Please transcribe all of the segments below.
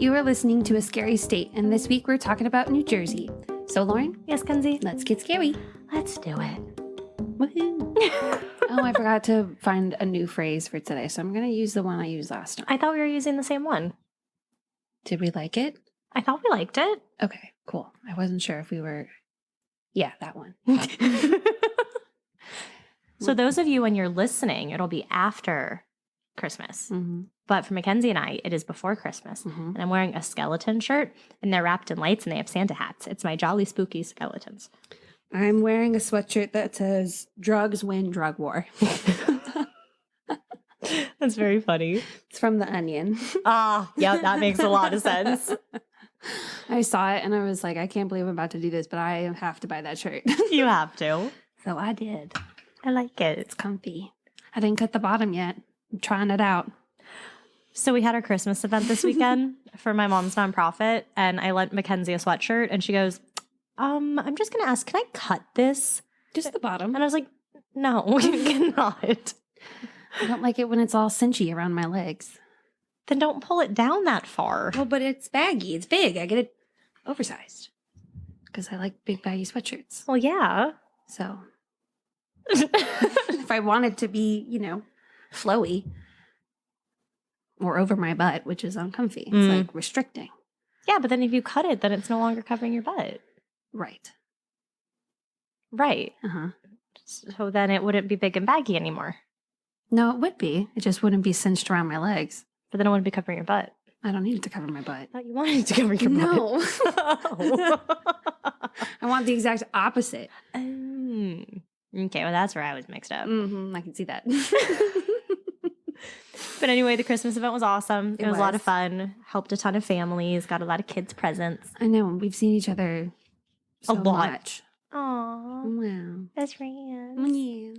You are listening to A Scary State, and this week we're talking about New Jersey. So, Lauren? Yes, Kenzie? Let's get scary. Let's do it. Woohoo. Oh, I forgot to find a new phrase for today, so I'm going to use the one I used last time. I thought we were using the same one. Did we like it? I thought we liked it. Okay, cool. I wasn't sure if we were... Yeah, that one. So those of you, when you're listening, it'll be after Christmas. Mm-hmm. But for Mackenzie and I, it is before Christmas. Mm-hmm. And I'm wearing a skeleton shirt, and they're wrapped in lights, and they have Santa hats. It's my jolly spooky skeletons. I'm wearing a sweatshirt that says, drugs win drug war. That's very funny. It's from The Onion. Yeah, that makes a lot of sense. I saw it and I was like, I can't believe I'm about to do this, but I have to buy that shirt. You have to. So I did. I like it. It's comfy. I didn't cut the bottom yet. I'm trying it out. So we had our Christmas event this weekend for my mom's nonprofit, and I lent Mackenzie a sweatshirt, and she goes, I'm just going to ask, can I cut this? Just the bottom. And I was like, no, you cannot. I don't like it when it's all cinchy around my legs. Then don't pull it down that far. Well, but it's baggy. It's big. I get it oversized because I like big baggy sweatshirts. Well, yeah. So if I wanted to be, flowy or over my butt, which is uncomfy, it's like restricting. Yeah, but then if you cut it, then it's no longer covering your butt. Right. Right. Uh-huh. So then it wouldn't be big and baggy anymore. No, it would be. It just wouldn't be cinched around my legs. But then it wouldn't be covering your butt. I don't need it to cover my butt. I thought you wanted it to cover your No. butt. I want the exact opposite. Okay, well, that's where I was mixed up. Mm-hmm, I can see that. But anyway, the Christmas event was awesome. It was a lot of was. fun. Helped a ton of families. Got a lot of kids' presents. I know. We've seen each other so A lot. much. Aww. Wow. That's right. Yeah.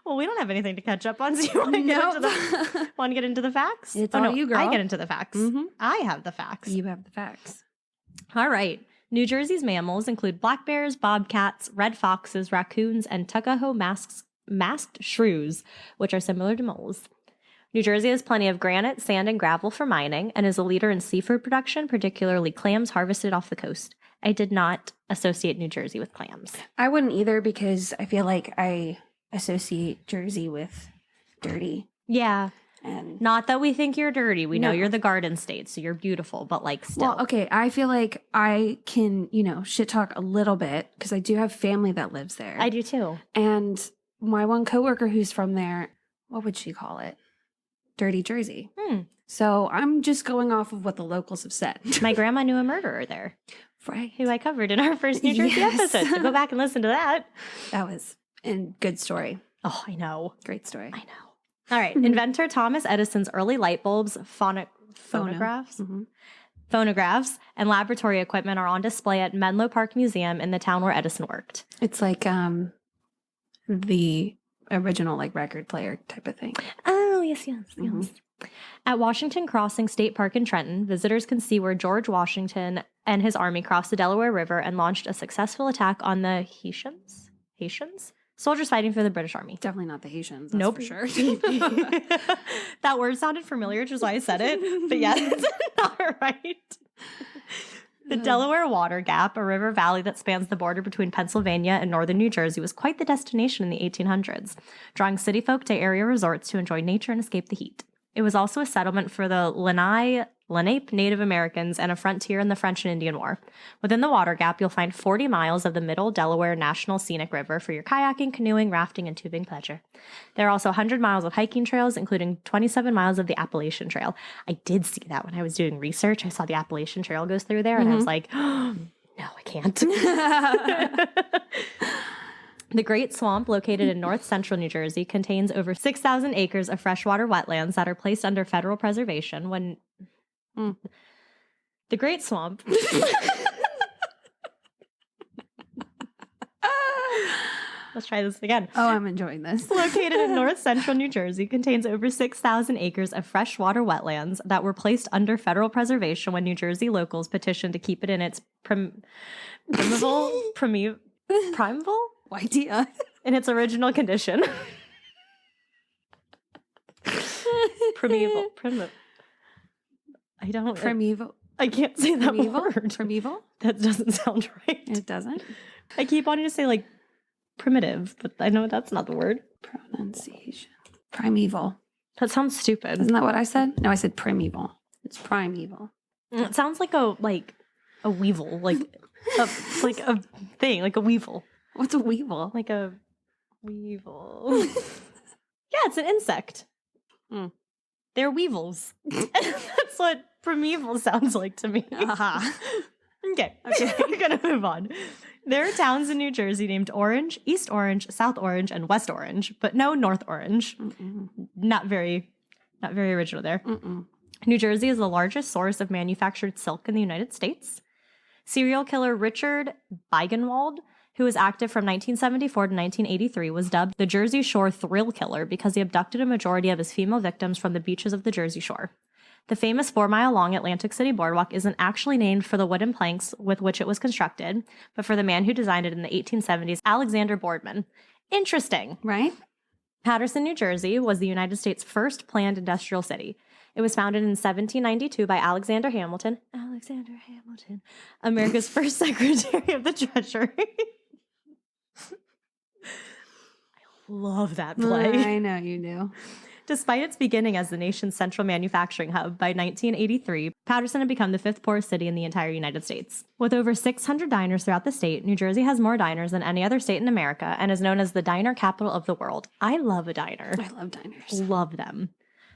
Well, we don't have anything to catch up on, so you want to get into the facts? It's all you, girl. I get into the facts. Mm-hmm. I have the facts. You have the facts. All right. New Jersey's mammals include black bears, bobcats, red foxes, raccoons, and Tuckahoe masked shrews, which are similar to moles. New Jersey has plenty of granite, sand, and gravel for mining and is a leader in seafood production, particularly clams harvested off the coast. I did not associate New Jersey with clams. I wouldn't either because I feel like I associate Jersey with dirty. Yeah. And not that we think you're dirty. We know No. you're the Garden State, so you're beautiful, but still. Well, okay, I feel like I can, shit talk a little bit because I do have family that lives there. I do too. And my one coworker who's from there, what would she call it? Dirty Jersey. So I'm just going off of what the locals have said. My grandma knew a murderer there, Right. who I covered in our first New Jersey episode. So go back and listen to that. That was a good story. Oh, I know. Great story. I know. All right. Inventor Thomas Edison's early light bulbs, phonographs, Mm-hmm. phonographs, and laboratory equipment are on display at Menlo Park Museum in the town where Edison worked. It's like the original record player type of thing. Oh, yes. Mm-hmm. At Washington Crossing State Park in Trenton, visitors can see where George Washington and his army crossed the Delaware River and launched a successful attack on the Haitians? Soldiers fighting for the British Army. Definitely not the Haitians. That's Nope. for sure. That word sounded familiar, which is why I said it. But yes, it's not right. The Delaware Water Gap, a river valley that spans the border between Pennsylvania and northern New Jersey, was quite the destination in the 1800s, drawing city folk to area resorts to enjoy nature and escape the heat. It was also a settlement for the Lenape Native Americans and a frontier in the French and Indian War. Within the Water Gap, you'll find 40 miles of the Middle Delaware National Scenic River for your kayaking, canoeing, rafting, and tubing pleasure. There are also 100 miles of hiking trails, including 27 miles of the Appalachian Trail. I did see that when I was doing research. I saw the Appalachian Trail goes through there, and I was like, oh, no, I can't. The Great Swamp, located in north-central New Jersey, contains over 6,000 acres of freshwater wetlands that are placed under federal preservation when... The Great Swamp... Let's try this again. Oh, I'm enjoying this. Located in north-central New Jersey, contains over 6,000 acres of freshwater wetlands that were placed under federal preservation when New Jersey locals petitioned to keep it in its primeval? Idea. In its original condition. Primeval. I don't. Primeval. I can't say that Primeval? word. Primeval? That doesn't sound right. It doesn't? I keep wanting to say like primitive, but I know that's not the word. Pronunciation. Primeval. That sounds stupid. Isn't that what I said? No, I said primeval. It's primeval. It sounds like a weevil, like a thing, like a weevil. What's a weevil? Like a weevil. Yeah, it's an insect. Mm. They're weevils. That's what primeval sounds like to me. Okay, we're going to move on. There are towns in New Jersey named Orange, East Orange, South Orange, and West Orange, but no North Orange. Mm-mm. Not very original there. Mm-mm. New Jersey is the largest source of manufactured silk in the United States. Serial killer Richard Beigenwald, who was active from 1974 to 1983, was dubbed the Jersey Shore Thrill Killer because he abducted a majority of his female victims from the beaches of the Jersey Shore. The famous 4-mile-long Atlantic City boardwalk isn't actually named for the wooden planks with which it was constructed, but for the man who designed it in the 1870s, Alexander Boardman. Interesting. Right? Paterson, New Jersey, was the United States' first planned industrial city. It was founded in 1792 by Alexander Hamilton, America's first Secretary of the Treasury. I love that play. I know you do. Despite its beginning as the nation's central manufacturing hub, by 1983, Paterson had become the 5th poorest city in the entire United States. With over 600 diners throughout the state, New Jersey has more diners than any other state in America and is known as the diner capital of the world. I love a diner. I love diners. Love them.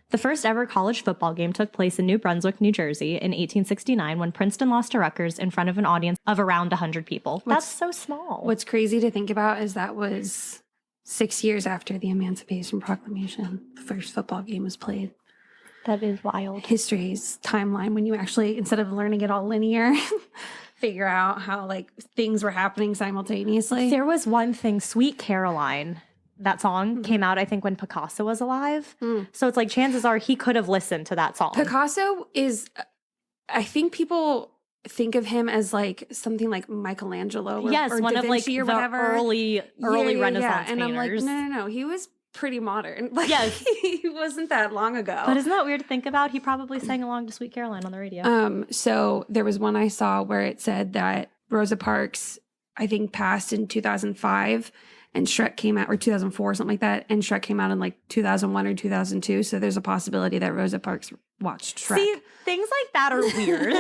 The first ever college football game took place in New Brunswick, New Jersey in 1869 when Princeton lost to Rutgers in front of an audience of around 100 people. That's so small. What's crazy to think about is that was 6 years after the Emancipation Proclamation. The first football game was played. That is wild. History's timeline, when you actually, instead of learning it all linear, figure out how like things were happening simultaneously. There was one thing, Sweet Caroline. That song came out, I think, when Picasso was alive. So it's like chances are he could have listened to that song. Picasso is, I think people think of him as like something like Michelangelo or, yes, or one Da of like Vinci the or whatever. early Renaissance painters. And I'm like, no. He was pretty modern. Like, yes. He wasn't that long ago. But isn't that weird to think about? He probably sang along to Sweet Caroline on the radio. So there was one I saw where it said that Rosa Parks, I think, passed in 2005. And Shrek came out, or 2004, something like that. And Shrek came out in like 2001 or 2002. So there's a possibility that Rosa Parks watched Shrek. See, things like that are weird.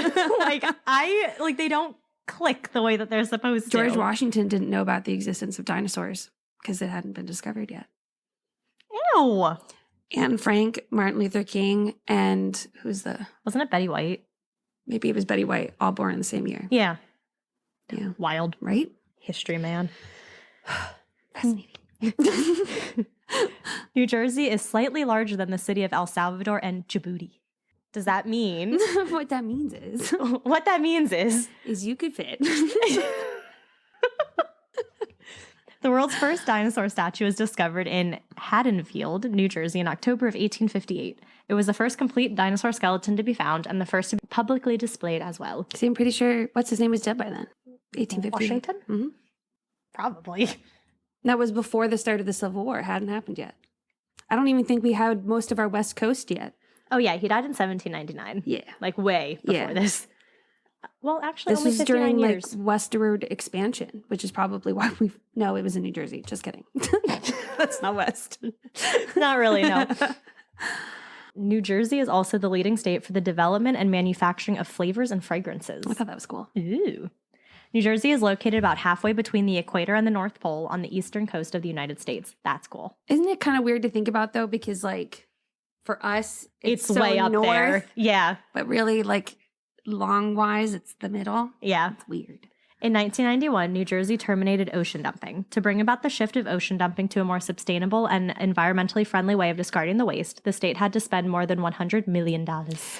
They don't click the way that they're supposed to. George Washington didn't know about the existence of dinosaurs because it hadn't been discovered yet. Ew. Anne Frank, Martin Luther King, and wasn't it Betty White? Maybe it was Betty White, all born in the same year. Yeah. Yeah. Wild. Right? History, man. Fascinating. New Jersey is slightly larger than the city of El Salvador and Djibouti. Does that mean? What that means is. What that means is you could fit. The world's first dinosaur statue was discovered in Haddonfield, New Jersey in October of 1858. It was the first complete dinosaur skeleton to be found and the first to be publicly displayed as well. See, I'm pretty sure, what's his name was dead by then? 1858. Washington? Mm-hmm. Probably. That was before the start of the Civil War. It hadn't happened yet. I don't even think we had most of our West Coast yet. Oh, yeah. He died in 1799. Yeah. Like way before this. Well, actually, this only was 59 during years. like westward expansion, which is probably why no, it was in New Jersey. Just kidding. That's not West. Not really, no. New Jersey is also the leading state for the development and manufacturing of flavors and fragrances. I thought that was cool. Ooh. New Jersey is located about halfway between the equator and the North Pole on the eastern coast of the United States. That's cool. Isn't it kind of weird to think about, though? Because, like, for us, it's so way up north, there. Yeah. But really, like, long-wise, it's the middle. Yeah. It's weird. In 1991, New Jersey terminated ocean dumping. To bring about the shift of ocean dumping to a more sustainable and environmentally friendly way of discarding the waste, the state had to spend more than $100 million.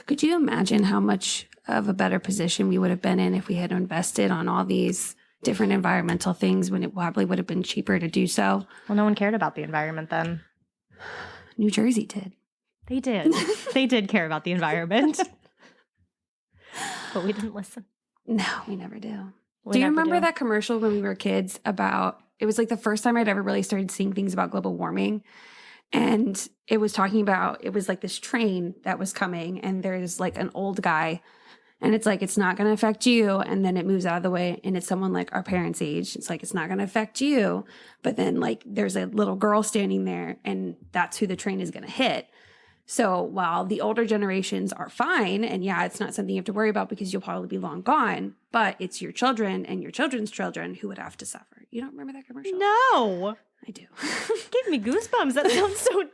Could you imagine how much of a better position we would have been in if we had invested on all these different environmental things when it probably would have been cheaper to do so? Well, no one cared about the environment then. New Jersey did. They did. They did care about the environment. But we didn't listen. No, we never do. Do you remember that commercial when we were kids about, it was like the first time I'd ever really started seeing things about global warming. And it was talking about, it was like this train that was coming, and there's like an old guy, and it's like, it's not going to affect you. And then it moves out of the way, and it's someone like our parents' age. It's like, it's not going to affect you. But then like there's a little girl standing there, and that's who the train is going to hit. So while the older generations are fine, and yeah, it's not something you have to worry about because you'll probably be long gone, but it's your children and your children's children who would have to suffer. You don't remember that commercial? No. I do. Gave me goosebumps. That sounds so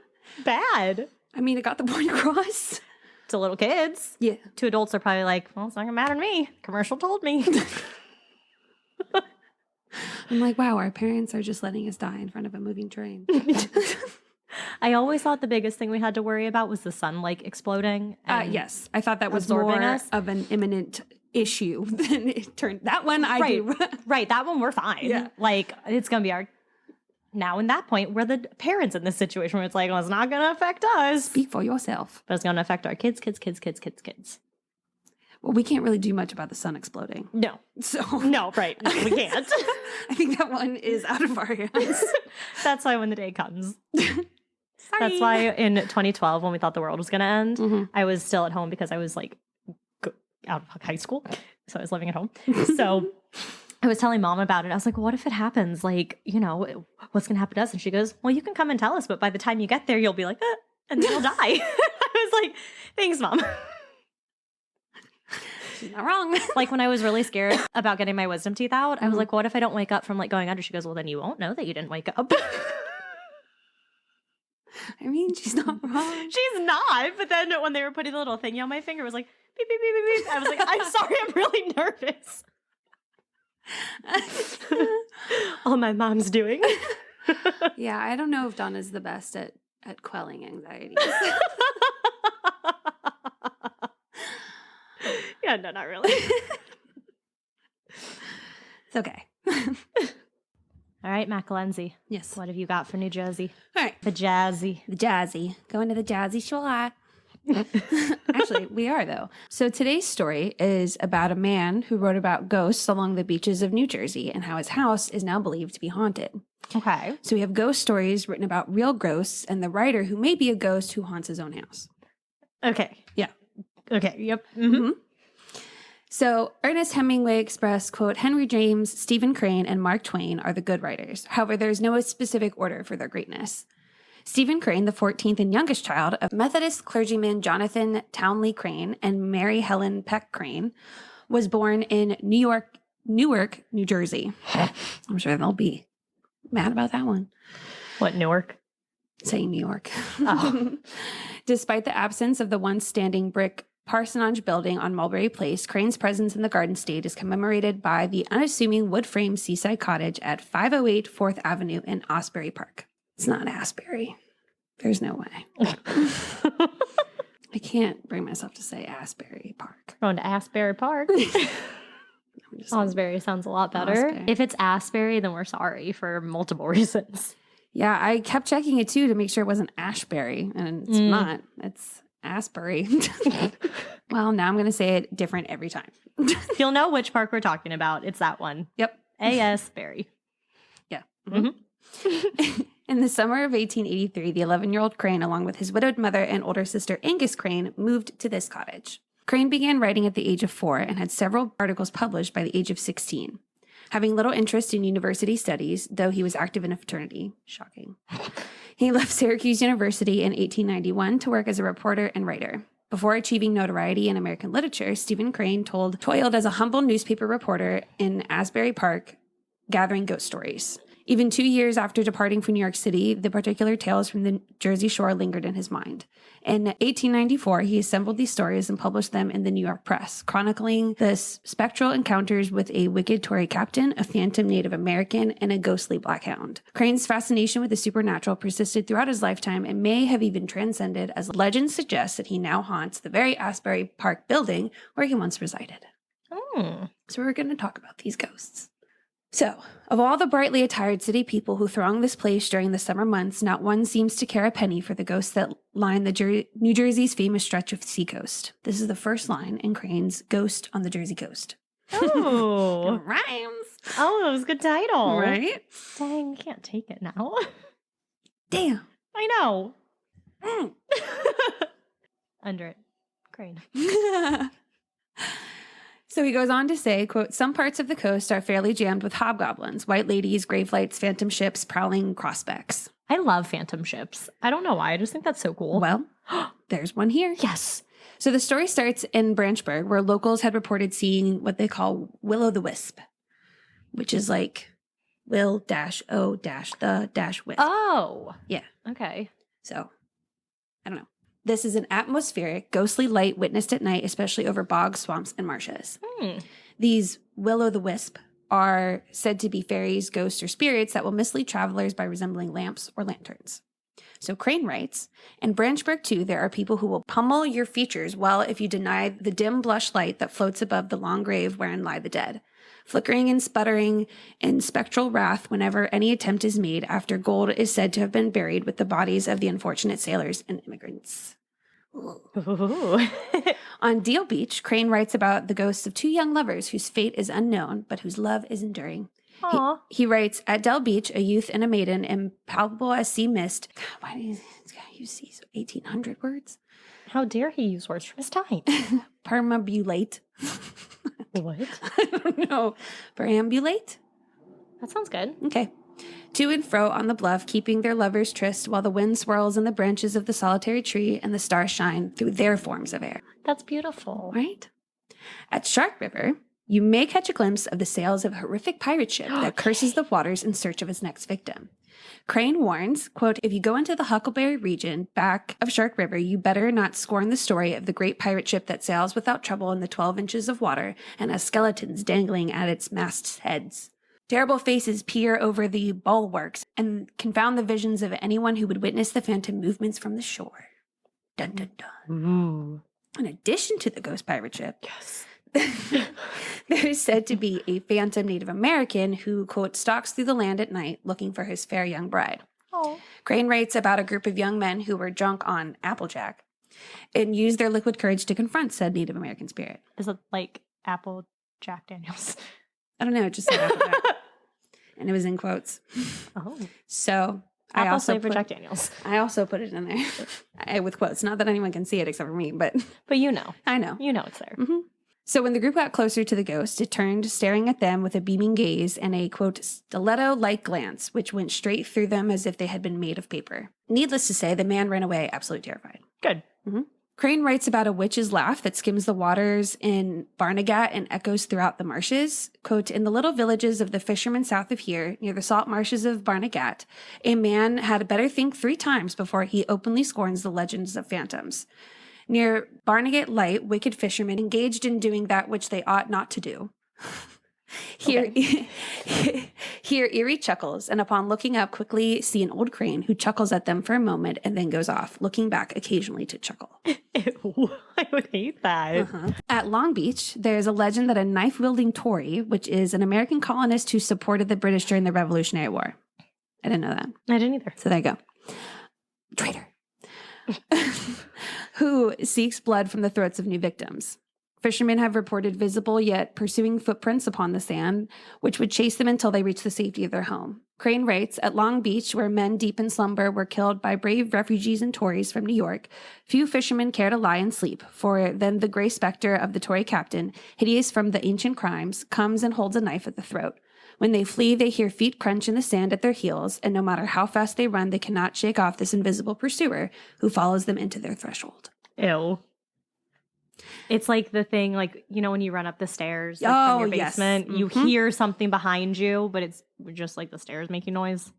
bad. I mean, it got the point across. To little kids. Yeah. To adults are probably like, well, it's not going to matter to me. Commercial told me. I'm like, wow, our parents are just letting us die in front of a moving train. I always thought the biggest thing we had to worry about was the sun like exploding. Yes, I thought that was absorbing more us. of an imminent issue than it turned. That one I do. Right, that one we're fine. Yeah. Like, it's going to be our... Now, in that point, we're the parents in this situation where it's like, well, it's not going to affect us. Speak for yourself. But it's going to affect our kids. Well, we can't really do much about the sun exploding. No. So No, right. No, we can't. I think that one is out of our hands. That's why when the day comes... Sorry. That's why in 2012, when we thought the world was going to end, Mhm. I was still at home because I was like out of high school. So I was living at home. So I was telling mom about it. I was like, well, what if it happens? Like, you know, what's going to happen to us? And she goes, well, you can come and tell us. But by the time you get there, you'll be like, and then you'll die. I was like, thanks, mom. She's not wrong. Like when I was really scared about getting my wisdom teeth out, I was like, what if I don't wake up from like going under? She goes, well, then you won't know that you didn't wake up. I mean, she's not wrong. She's not. But then when they were putting the little thingy on my finger, it was like, beep, beep, beep, beep, beep. I was like, I'm sorry, I'm really nervous. All my mom's doing. Yeah, I don't know if Donna's the best at quelling anxieties. Yeah, no, not really. It's okay. All right, Mackenzie. Yes. What have you got for New Jersey? All right. The jazzy. The jazzy. Going to the jazzy shore. Actually, we are, though. So today's story is about a man who wrote about ghosts along the beaches of New Jersey and how his house is now believed to be haunted. Okay. So we have ghost stories written about real ghosts and the writer who may be a ghost who haunts his own house. Okay. Yeah. Okay. Yep. Mm-hmm. So Ernest Hemingway expressed, quote, Henry James, Stephen Crane, and Mark Twain are the good writers. However, there is no specific order for their greatness. Stephen Crane, the 14th and youngest child of Methodist clergyman Jonathan Townley Crane and Mary Helen Peck Crane, was born in Newark, New Jersey. I'm sure they'll be mad about that one. What, Newark? Saying New York. Oh. Despite the absence of the once standing brick parsonage building on Mulberry Place, Crane's presence in the Garden State is commemorated by the unassuming wood-frame seaside cottage at 508 4th Avenue in Asbury Park. It's not Asbury. There's no way. I can't bring myself to say Asbury Park. Going to Asbury Park. Asbury sounds a lot better. Asbury. If it's Asbury, then we're sorry for multiple reasons. Yeah, I kept checking it too to make sure it wasn't Ashbury, and it's not. It's Asbury. Well, now I'm going to say it different every time. You'll know which park we're talking about. It's that one. Yep. Asbury. Yeah. Mm-hmm. In the summer of 1883, the 11-year-old Crane, along with his widowed mother and older sister Angus Crane, moved to this cottage. Crane began writing at the age of 4 and had several articles published by the age of 16. Having little interest in university studies, though he was active in a fraternity, shocking, he left Syracuse University in 1891 to work as a reporter and writer. Before achieving notoriety in American literature, Stephen Crane toiled as a humble newspaper reporter in Asbury Park, gathering ghost stories. Even 2 years after departing for New York City, the particular tales from the Jersey Shore lingered in his mind. In 1894, he assembled these stories and published them in the New York Press, chronicling the spectral encounters with a wicked Tory captain, a phantom Native American, and a ghostly black hound. Crane's fascination with the supernatural persisted throughout his lifetime and may have even transcended, as legend suggests that he now haunts the very Asbury Park building where he once resided. So we're going to talk about these ghosts. So, of all the brightly attired city people who throng this place during the summer months, not one seems to care a penny for the ghosts that line the New Jersey's famous stretch of seacoast. This is the first line in Crane's Ghost on the Jersey Coast. Oh. Rhymes. Oh, that was a good title. Right? Dang, can't take it now. Damn. I know. Under it. Crane. So he goes on to say, quote, some parts of the coast are fairly jammed with hobgoblins, white ladies, grave lights, phantom ships, prowling crossbacks. I love phantom ships. I don't know why. I just think that's so cool. Well, there's one here. Yes. So the story starts in Branchburg, where locals had reported seeing what they call will-o'-the-wisp, which is like will-o-the-wisp. Oh. Yeah. Okay. So, I don't know. This is an atmospheric, ghostly light witnessed at night, especially over bogs, swamps, and marshes. These will-o'-the-wisp are said to be fairies, ghosts, or spirits that will mislead travelers by resembling lamps or lanterns. So Crane writes, in Branchburg, too, there are people who will pummel your features well if you deny the dim blush light that floats above the long grave wherein lie the dead, flickering and sputtering in spectral wrath whenever any attempt is made after gold is said to have been buried with the bodies of the unfortunate sailors and immigrants. On Deal Beach, Crane writes about the ghosts of two young lovers whose fate is unknown, but whose love is enduring. He writes, at Del Beach, a youth and a maiden, impalpable as sea mist. God, why do you use these 1,800 words? How dare he use words from his time? Perambulate. What? I don't know. Perambulate? That sounds good. Okay. To and fro on the bluff, keeping their lovers tryst while the wind swirls in the branches of the solitary tree and the stars shine through their forms of air. That's beautiful. Right? At Shark River, you may catch a glimpse of the sails of a horrific pirate ship that curses the waters in search of its next victim. Crane warns, quote, if you go into the Huckleberry region back of Shark River, you better not scorn the story of the great pirate ship that sails without trouble in the 12 inches of water and has skeletons dangling at its masts' heads. Terrible faces peer over the bulwarks and confound the visions of anyone who would witness the phantom movements from the shore. Dun, dun, dun. Ooh. In addition to the ghost pirate ship, Yes. there is said to be a phantom Native American who, quote, stalks through the land at night looking for his fair young bride. Oh. Crane writes about a group of young men who were drunk on Applejack and used their liquid courage to confront said Native American spirit. Is it like Apple Jack Daniels? I don't know, it just said Applejack. And it was in quotes. Oh. So Apple flavored Jack Daniels. I also put it in there with quotes. Not that anyone can see it except for me, but you know. I know. You know it's there. Mm-hmm. So when the group got closer to the ghost, it turned, staring at them with a beaming gaze and a, quote, stiletto-like glance, which went straight through them as if they had been made of paper. Needless to say, the man ran away absolutely terrified. Good. Mm-hmm. Crane writes about a witch's laugh that skims the waters in Barnegat and echoes throughout the marshes. Quote, in the little villages of the fishermen south of here, near the salt marshes of Barnegat, a man had better think 3 times before he openly scorns the legends of phantoms. Near Barnegat Light, wicked fishermen engaged in doing that which they ought not to do. Hear eerie chuckles, and upon looking up, quickly see an old crane who chuckles at them for a moment and then goes off, looking back occasionally to chuckle. Ew, I would hate that. Uh-huh. At Long Beach, there's a legend that a knife-wielding Tory, which is an American colonist who supported the British during the Revolutionary War. I didn't know that. I didn't either. So there you go. Traitor. Who seeks blood from the throats of new victims. Fishermen have reported visible yet pursuing footprints upon the sand, which would chase them until they reach the safety of their home. Crane writes, at Long Beach, where men deep in slumber were killed by brave refugees and Tories from New York, few fishermen care to lie and sleep, for then the gray specter of the Tory captain, hideous from the ancient crimes, comes and holds a knife at the throat. When they flee, they hear feet crunch in the sand at their heels, and no matter how fast they run, they cannot shake off this invisible pursuer who follows them into their threshold. Ew. It's like the thing, like, you know, when you run up the stairs from your basement, yes. you hear something behind you, but it's just like the stairs making noise.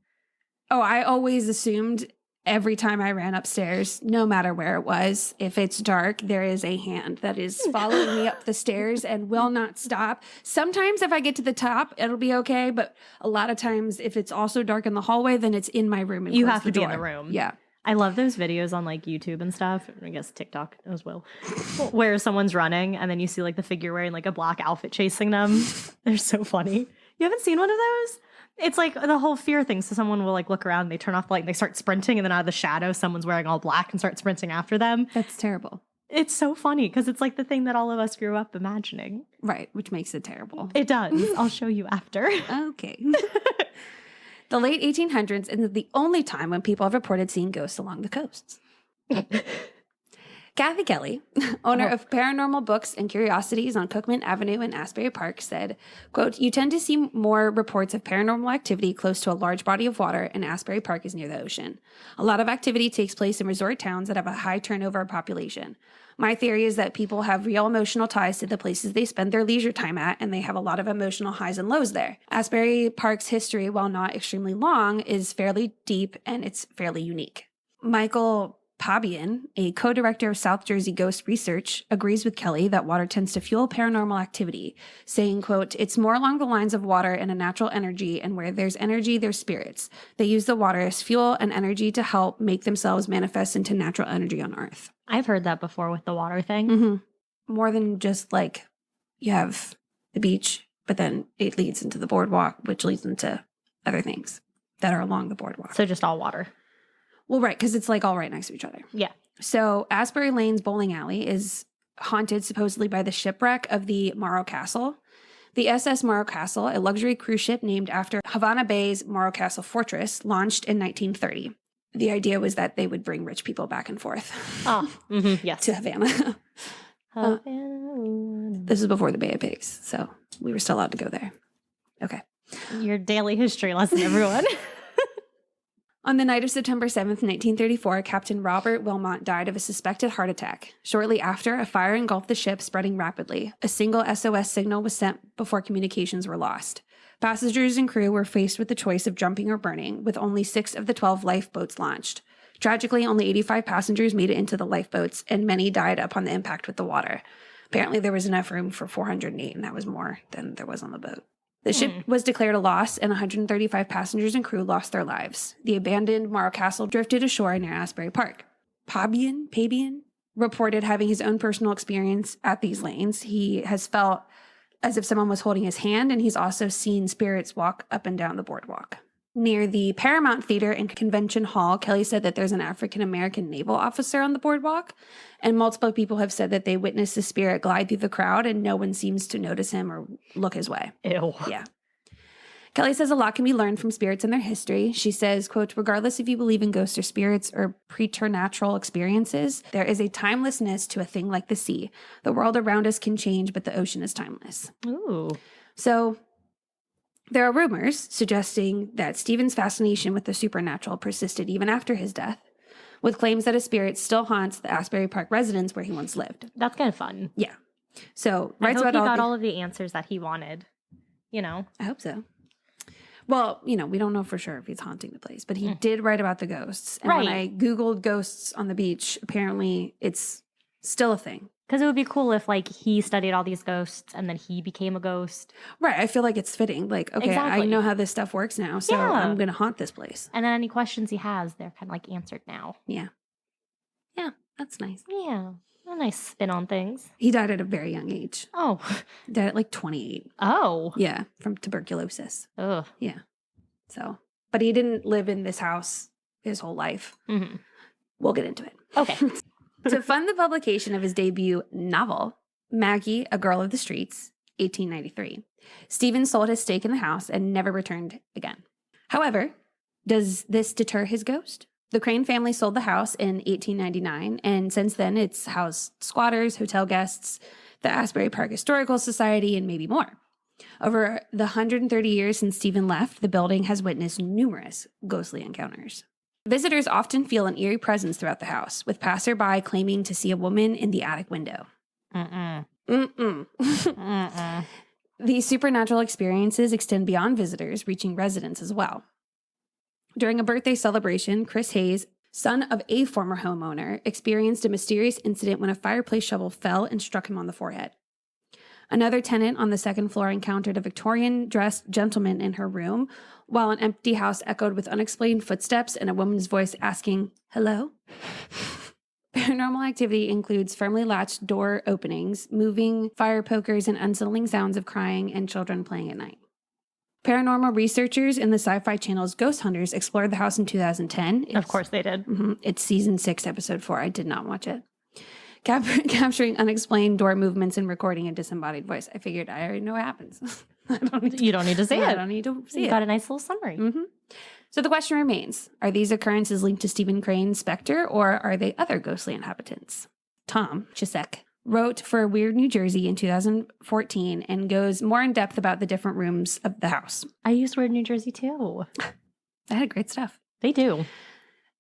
Oh, I always assumed every time I ran upstairs, no matter where it was, if it's dark, there is a hand that is following me up the stairs and will not stop. Sometimes if I get to the top, it'll be okay. But a lot of times if it's also dark in the hallway, then it's in my room. And you have to be door. in the room. Yeah. I love those videos on like YouTube and stuff. I guess TikTok as well, where someone's running and then you see like the figure wearing like a black outfit chasing them. They're so funny. You haven't seen one of those? It's like the whole fear thing. So someone will like look around, they turn off the light, and they start sprinting, and then out of the shadow, someone's wearing all black and starts sprinting after them. That's terrible. It's so funny because it's like the thing that all of us grew up imagining. Right, which makes it terrible. It does. I'll show you after. Okay. The late 1800s is the only time when people have reported seeing ghosts along the coasts. Kathy Kelly, owner of Paranormal Books and Curiosities on Cookman Avenue in Asbury Park, said, quote, "You tend to see more reports of paranormal activity close to a large body of water, and Asbury Park is near the ocean. A lot of activity takes place in resort towns that have a high turnover population. My theory is that people have real emotional ties to the places they spend their leisure time at, and they have a lot of emotional highs and lows there. Asbury Park's history, while not extremely long, is fairly deep and it's fairly unique." Michael Pabian, a co-director of South Jersey Ghost Research, agrees with Kelly that water tends to fuel paranormal activity, saying, quote, "It's more along the lines of water and a natural energy, and where there's energy, there's spirits. They use the water as fuel and energy to help make themselves manifest into natural energy on Earth." I've heard that before with the water thing. Mm-hmm. More than just like you have the beach, but then it leads into the boardwalk, which leads into other things that are along the boardwalk. So just all water. Well, right, because it's like all right next to each other. Yeah. So Asbury Lane's bowling alley is haunted supposedly by the shipwreck of the Morro Castle. The SS Morro Castle, a luxury cruise ship named after Havana Bay's Morro Castle fortress, launched in 1930. The idea was that they would bring rich people back and forth Yes. to Havana. This is before the Bay of Pigs, so we were still allowed to go there. Okay. Your daily history lesson, everyone. On the night of September 7th, 1934, Captain Robert Wilmot died of a suspected heart attack. Shortly after, a fire engulfed the ship, spreading rapidly. A single SOS signal was sent before communications were lost. Passengers and crew were faced with the choice of jumping or burning, with only 6 of the 12 lifeboats launched. Tragically, only 85 passengers made it into the lifeboats, and many died upon the impact with the water. Apparently, there was enough room for 408, and that was more than there was on the boat. The ship was declared a loss, and 135 passengers and crew lost their lives. The abandoned Morro Castle drifted ashore near Asbury Park. Pabian reported having his own personal experience at these lanes. He has felt as if someone was holding his hand, and he's also seen spirits walk up and down the boardwalk. Near the Paramount Theater and Convention Hall, Kelly said that there's an African-American naval officer on the boardwalk, and multiple people have said that they witnessed the spirit glide through the crowd, and no one seems to notice him or look his way. Ew. Yeah. Kelly says a lot can be learned from spirits and their history. She says, quote, "Regardless if you believe in ghosts or spirits or preternatural experiences, there is a timelessness to a thing like the sea. The world around us can change, but the ocean is timeless." Ooh. So there are rumors suggesting that Stephen's fascination with the supernatural persisted even after his death, with claims that a spirit still haunts the Asbury Park residence where he once lived. That's kind of fun. Yeah. So I writes hope about he got all of the answers that he wanted. You know? I hope so. Well, we don't know for sure if he's haunting the place, but he did write about the ghosts. And when I Googled ghosts on the beach, apparently it's still a thing. Because it would be cool if, like, he studied all these ghosts and then he became a ghost. Right. I feel like it's fitting. Like, okay, Exactly. I know how this stuff works now, so I'm going to haunt this place. And then any questions he has, they're kind of, like, answered now. Yeah. Yeah, that's nice. Yeah. A nice spin on things. He died at a very young age. Oh. He died at like 28. Oh. Yeah, from tuberculosis. Ugh. Yeah. So, but he didn't live in this house his whole life. Mm-hmm. We'll get into it. Okay. To fund the publication of his debut novel, Maggie, A Girl of the Streets, 1893, Stephen sold his stake in the house and never returned again. However, does this deter his ghost? The Crane family sold the house in 1899, and since then it's housed squatters, hotel guests, the Asbury Park Historical Society, and maybe more. Over the 130 years since Stephen left, the building has witnessed numerous ghostly encounters. Visitors often feel an eerie presence throughout the house, with passerby claiming to see a woman in the attic window. These supernatural experiences extend beyond visitors, reaching residents as well. During a birthday celebration, Chris Hayes, son of a former homeowner, experienced a mysterious incident when a fireplace shovel fell and struck him on the forehead. Another tenant on the second floor encountered a Victorian-dressed gentleman in her room, while an empty house echoed with unexplained footsteps and a woman's voice asking, "Hello?" Paranormal activity includes firmly latched door openings, moving fire pokers, and unsettling sounds of crying and children playing at night. Paranormal researchers in the Sci-Fi Channel's Ghost Hunters explored the house in 2010. Of course they did. It's season 6, episode 4. I did not watch it. Capturing unexplained door movements and recording a disembodied voice. I figured I already know what happens. You don't need to see I it. don't need to see You it. got a nice little summary. Mm-hmm. So the question remains, are these occurrences linked to Stephen Crane's specter, or are they other ghostly inhabitants? Tom Chisek wrote for Weird New Jersey in 2014 and goes more in depth about the different rooms of the house. I used Weird New Jersey too. That had great stuff. They do.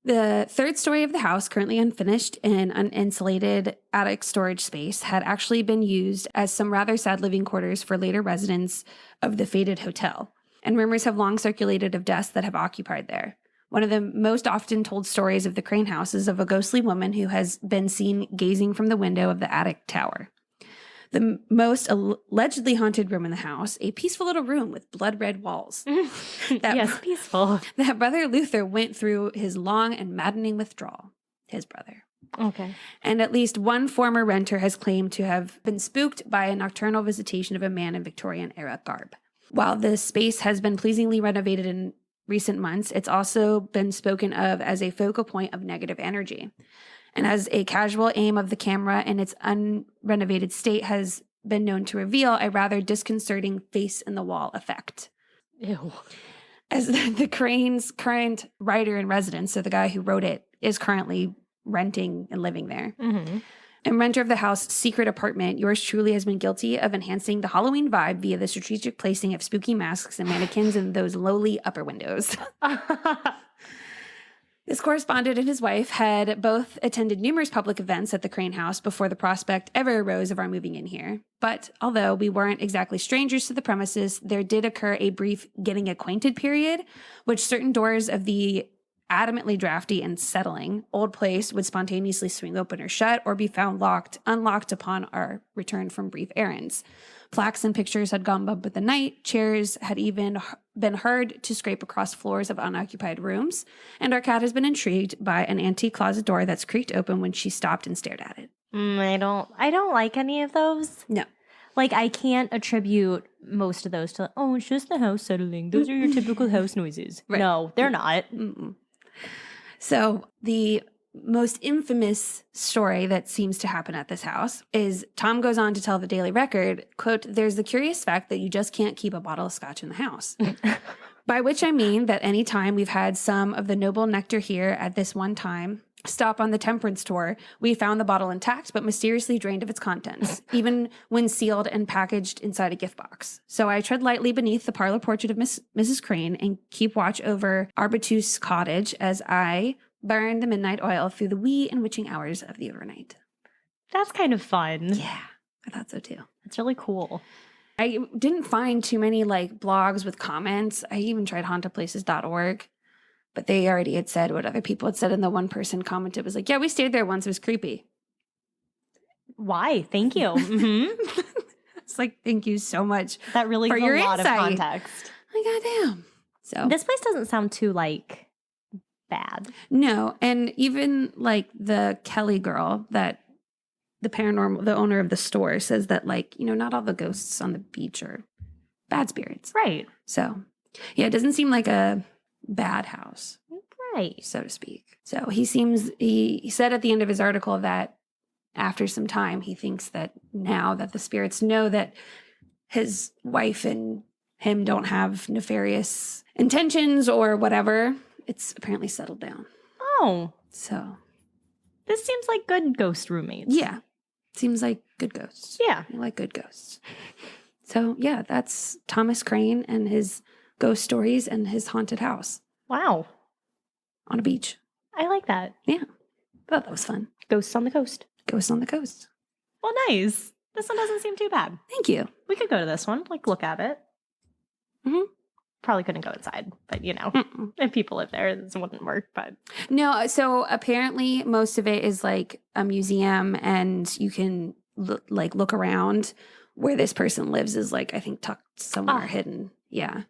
The third story of the house, currently unfinished in an uninsulated attic storage space, had actually been used as some rather sad living quarters for later residents of the fated hotel. And rumors have long circulated of deaths that have occupied there. One of the most often told stories of the Crane house is of a ghostly woman who has been seen gazing from the window of the attic tower. The most allegedly haunted room in the house, a peaceful little room with blood-red walls. Yes, peaceful. That Brother Luther went through his long and maddening withdrawal. His brother. Okay. And at least one former renter has claimed to have been spooked by a nocturnal visitation of a man in Victorian-era garb. While the space has been pleasingly renovated in recent months, it's also been spoken of as a focal point of negative energy. And as a casual aim of the camera in its unrenovated state has been known to reveal a rather disconcerting face-in-the-wall effect. Ew. As the Crane's current writer in residence, so the guy who wrote it, is currently renting and living there. Mm-hmm. And renter of the house secret apartment, yours truly has been guilty of enhancing the Halloween vibe via the strategic placing of spooky masks and mannequins in those lowly upper windows. This correspondent and his wife had both attended numerous public events at the Crane house before the prospect ever arose of our moving in here. But although we weren't exactly strangers to the premises, there did occur a brief getting acquainted period, which certain doors of the adamantly drafty and settling old place would spontaneously swing open or shut or be found unlocked upon our return from brief errands. Plaques and pictures had gone bump with the night. Chairs had even been heard to scrape across floors of unoccupied rooms. And our cat has been intrigued by an antique closet door that's creaked open when she stopped and stared at it. I don't like any of those. No. Like, I can't attribute most of those to, it's just the house settling. Those are your typical house noises. Right. No, they're not. Mm-mm. So the most infamous story that seems to happen at this house is Tom goes on to tell the Daily Record, quote, "There's the curious fact that you just can't keep a bottle of scotch in the house." By which I mean that any time we've had some of the noble nectar here at this one time stop on the temperance tour, we found the bottle intact but mysteriously drained of its contents, even when sealed and packaged inside a gift box. So I tread lightly beneath the parlor portrait of Mrs. Crane and keep watch over Arbutus Cottage as I burn the midnight oil through the wee and witching hours of the overnight. That's kind of fun. Yeah, I thought so too. It's really cool. I didn't find too many like blogs with comments. I even tried hauntedplaces.org, but they already had said what other people had said. And the one person commented was like, yeah, we stayed there once. It was creepy. Why? Thank you. Mm-hmm. It's like, thank you so much That really for gives your a lot insight. of context. Like, goddamn. So This place doesn't sound too, like, bad. no. And even like the Kelly girl that the owner of the store says that, like, you know, not all the ghosts on the beach are bad spirits. Right. So yeah, it doesn't seem like a bad house, Right. so to speak. So he said at the end of his article that after some time, he thinks that now that the spirits know that his wife and him don't have nefarious intentions or whatever, it's apparently settled down. Oh. So This seems like good ghost roommates. yeah, seems like good ghosts. Yeah. I like good ghosts. So yeah, that's Thomas Crane and his ghost stories and his haunted house Wow. on a beach. I like that. Yeah, thought that was fun. Ghosts on the coast. Ghosts on the coast. Well, nice. This one doesn't seem too bad. Thank you. We could go to this one, like look at it. Mhm. Probably couldn't go inside, but you know, Mm-mm. if people live there, this wouldn't work. But No, so apparently most of it is like a museum, and you can look around. Where this person lives is like, I think, tucked somewhere hidden. Yeah,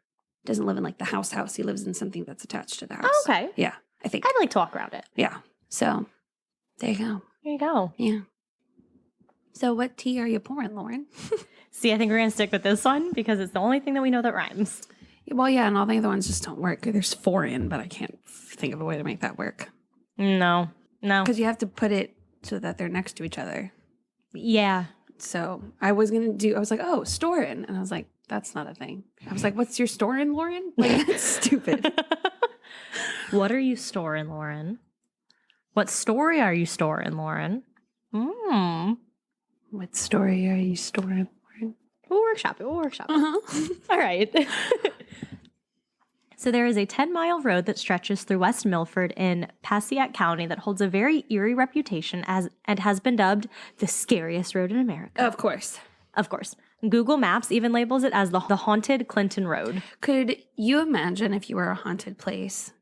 doesn't live in like the house. He lives in something that's attached to the house. oh, okay, Yeah, I think. I'd like to walk around it. Yeah. So there you go. There you go. Yeah. So what tea are you pouring, Lauren? See, I think we're gonna stick with this one because it's the only thing that we know that rhymes. Well, yeah, and all the other ones just don't work. There's 4 in, but I can't think of a way to make that work. No. Because you have to put it so that they're next to each other. Yeah. So I was like, oh, Storin. And I was like, That's not a thing. I was like, what's your store in, Lauren? Like, that's stupid. What are you storing, Lauren? What story are you storing, Lauren? What story are you storing, Lauren? We'll workshop it. Uh-huh. All right. So there is a 10-mile road that stretches through West Milford in Passaic County that holds a very eerie reputation and has been dubbed the scariest road in America. Of course. Of course. Google Maps even labels it as the haunted Clinton Road. Could you imagine if you were a haunted place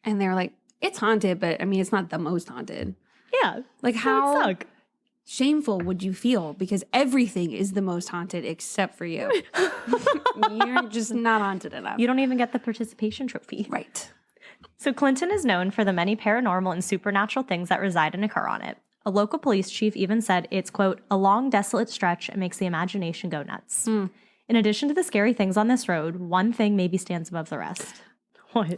and they're like, it's haunted, but I mean, it's not the most haunted. Yeah. Like, That would how suck. shameful would you feel? Because everything is the most haunted except for you. You're just not haunted enough. You don't even get the participation trophy. Right. So Clinton is known for the many paranormal and supernatural things that reside and occur on it. A local police chief even said it's, quote, a long, desolate stretch and makes the imagination go nuts. In addition to the scary things on this road, one thing maybe stands above the rest. What?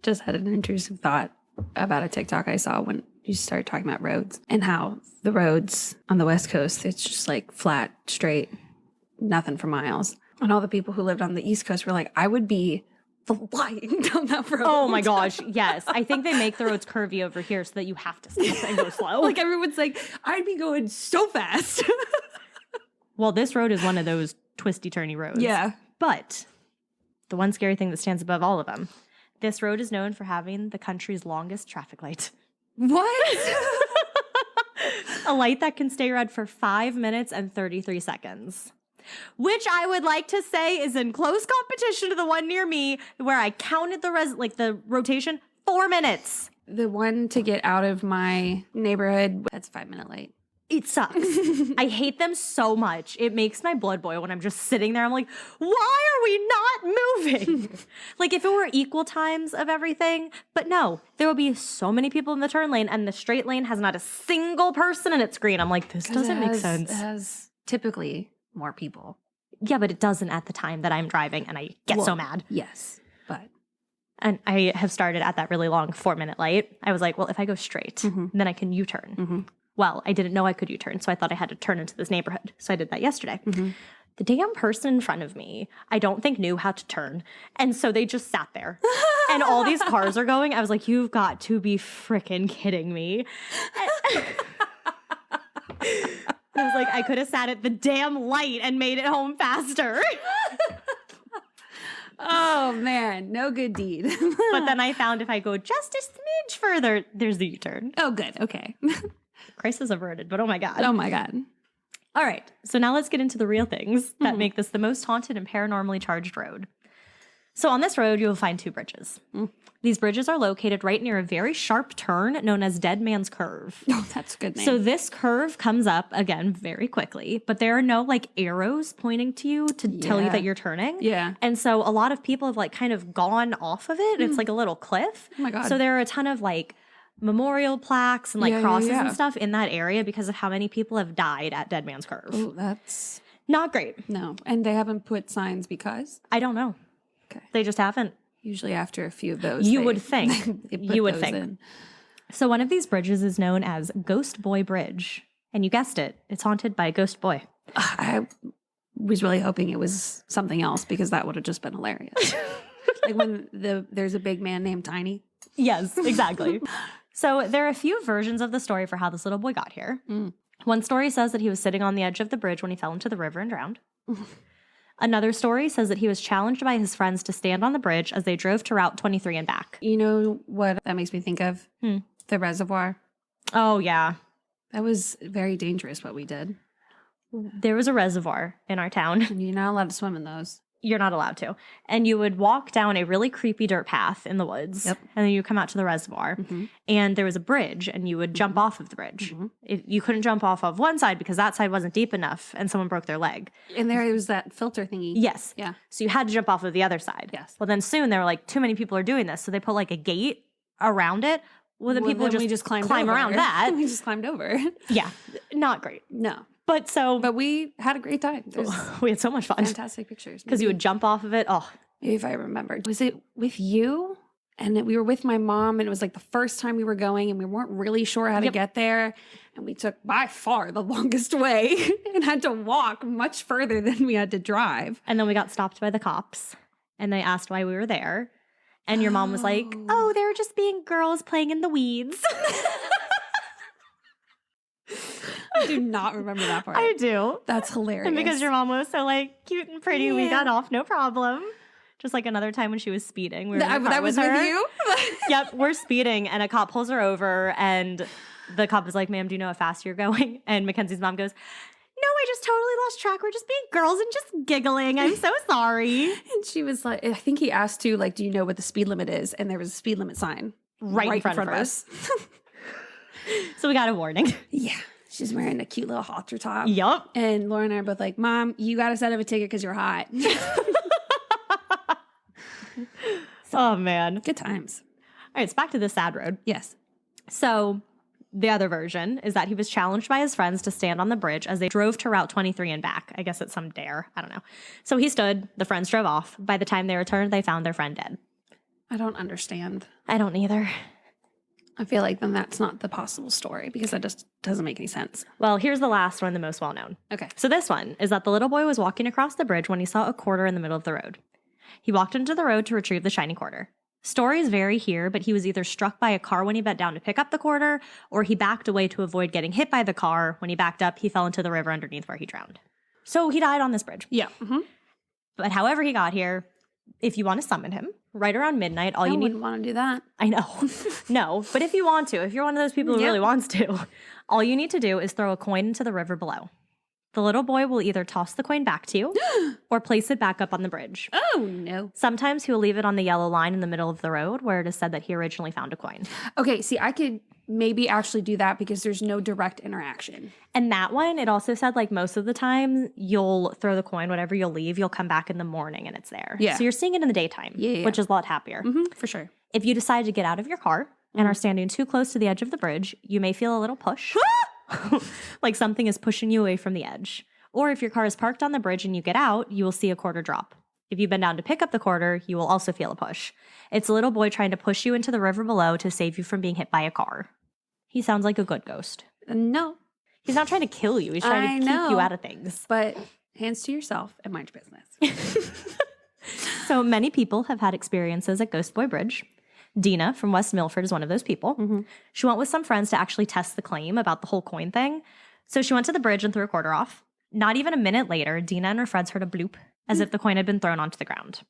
Just had an intrusive thought about a TikTok I saw when you started talking about roads and how the roads on the West Coast, it's just like flat, straight, nothing for miles. And all the people who lived on the East Coast were like, I would be flying down that road. Oh my gosh, yes. I think they make the roads curvy over here so that you have to stop and go slow. Like everyone's like, I'd be going so fast. Well, this road is one of those twisty-turny roads. Yeah. But the one scary thing that stands above all of them, this road is known for having the country's longest traffic light. What? A light that can stay red for 5 minutes and 33 seconds. Which I would like to say is in close competition to the one near me where I counted the rotation 4 minutes. The one to get out of my neighborhood, that's 5 minute late. It sucks. I hate them so much. It makes my blood boil when I'm just sitting there. I'm like, why are we not moving? Like if it were equal times of everything, but no, there will be so many people in the turn lane and the straight lane has not a single person in its green. I'm like, this doesn't make sense. It has typically more people. Yeah, but it doesn't at the time that I'm driving and I get so mad. Yes, but. And I have started at that really long 4 minute light. I was like, well, if I go straight, then I can U-turn. Well, I didn't know I could U-turn, so I thought I had to turn into this neighborhood. So I did that yesterday. The damn person in front of me, I don't think knew how to turn. And so they just sat there. And all these cars are going. I was like, you've got to be freaking kidding me. I was like, I could have sat at the damn light and made it home faster. Oh, man. No good deed. But then I found if I go just a smidge further, there's the U-turn. Oh, good. Okay. Crisis averted, but oh my God. Oh, my God. All right. So now let's get into the real things that make this the most haunted and paranormally charged road. So on this road, you will find 2 bridges. These bridges are located right near a very sharp turn known as Dead Man's Curve. Oh, that's a good name. So this curve comes up, again, very quickly, but there are no, like, arrows pointing to you to tell you that you're turning. Yeah. And so a lot of people have, like, kind of gone off of it. It's like a little cliff. Oh, my God. So there are a ton of, like, memorial plaques and, like, crosses and stuff in that area because of how many people have died at Dead Man's Curve. Oh, that's... Not great. No. And they haven't put signs because? I don't know. Okay. They just haven't. Usually after a few of those. You would think. You would think. In. So one of these bridges is known as Ghost Boy Bridge. And you guessed it. It's haunted by a ghost boy. I was really hoping it was something else because that would have just been hilarious. Like when there's a big man named Tiny. Yes, exactly. So there are a few versions of the story for how this little boy got here. One story says that he was sitting on the edge of the bridge when he fell into the river and drowned. Another story says that he was challenged by his friends to stand on the bridge as they drove to Route 23 and back. You know what that makes me think of? The reservoir. Oh, yeah. That was very dangerous what we did. There was a reservoir in our town. And you're not allowed to swim in those. You're not allowed to. And you would walk down a really creepy dirt path in the woods. Yep. And then you come out to the reservoir. And there was a bridge, and you would jump off of the bridge. You couldn't jump off of one side because that side wasn't deep enough, and someone broke their leg. And there was that filter thingy. Yes. Yeah. So you had to jump off of the other side. Yes. Well, then soon they were like, too many people are doing this. So they put like a gate around it. Well, then people then we just climbed climb over. around that. We just climbed over. Yeah. Not great. No. But we had a great time. There's we had so much fun. fantastic pictures. Because you would jump off of it. Oh, Maybe if I remembered. Was it with you And we were with my mom, and it was like the first time we were going, and we weren't really sure how to get there. And we took by far the longest way and had to walk much further than we had to drive. And then we got stopped by the cops, and they asked why we were there. And your mom was like, oh, they were just being girls playing in the weeds. I do not remember that part. I do. That's hilarious. And because your mom was so like cute and pretty, we got off, no problem. Just like another time when she was speeding. We were in the car that was with her. with you? Yep, we're speeding, and a cop pulls her over, and the cop is like, ma'am, do you know how fast you're going? And Mackenzie's mom goes, no, I just totally lost track. We're just being girls and just giggling. I'm so sorry. And she was like, I think he asked too, like, do you know what the speed limit is? And there was a speed limit sign right in front of us. So we got a warning. Yeah. She's wearing a cute little halter top. Yup. And Laura and I are both like, Mom, you got to set up a ticket because you're hot. Oh, man. Good times. All right, it's back to the sad road. Yes. So the other version is that he was challenged by his friends to stand on the bridge as they drove to Route 23 and back. I guess it's some dare. I don't know. So he stood. The friends drove off. By the time they returned, they found their friend dead. I don't understand. I don't either. I feel like then that's not the possible story because that just doesn't make any sense. Well, here's the last one, the most well-known. Okay. So this one is that the little boy was walking across the bridge when he saw a quarter in the middle of the road. He walked into the road to retrieve the shiny quarter. Stories vary here, but he was either struck by a car when he bent down to pick up the quarter, or he backed away to avoid getting hit by the car. When he backed up, he fell into the river underneath where he drowned. So he died on this bridge. Yeah. Mm-hmm. But however he got here, if you want to summon him, right around midnight, all I you need... wouldn't want to do that. I know. No, but if you want to, if you're one of those people who really wants to, all you need to do is throw a coin into the river below. The little boy will either toss the coin back to you or place it back up on the bridge. Oh, no. Sometimes he will leave it on the yellow line in the middle of the road where it is said that he originally found a coin. Okay, see, I could maybe actually do that because there's no direct interaction. And that one, it also said like most of the time you'll throw the coin, whatever you'll leave, you'll come back in the morning and it's there. Yeah. So you're seeing it in the daytime, which is a lot happier. Mm-hmm, for sure. If you decide to get out of your car and are standing too close to the edge of the bridge, you may feel a little push, like something is pushing you away from the edge. Or if your car is parked on the bridge and you get out, you will see a quarter drop. If you bend down to pick up the quarter, you will also feel a push. It's a little boy trying to push you into the river below to save you from being hit by a car. He sounds like a good ghost. No. He's not trying to kill you. He's trying to keep you out of things. But hands to yourself and mind your business. So many people have had experiences at Ghost Boy Bridge. Dina from West Milford is one of those people. Mm-hmm. She went with some friends to actually test the claim about the whole coin thing. So she went to the bridge and threw a quarter off. Not even a minute later, Dina and her friends heard a bloop, as if the coin had been thrown onto the ground.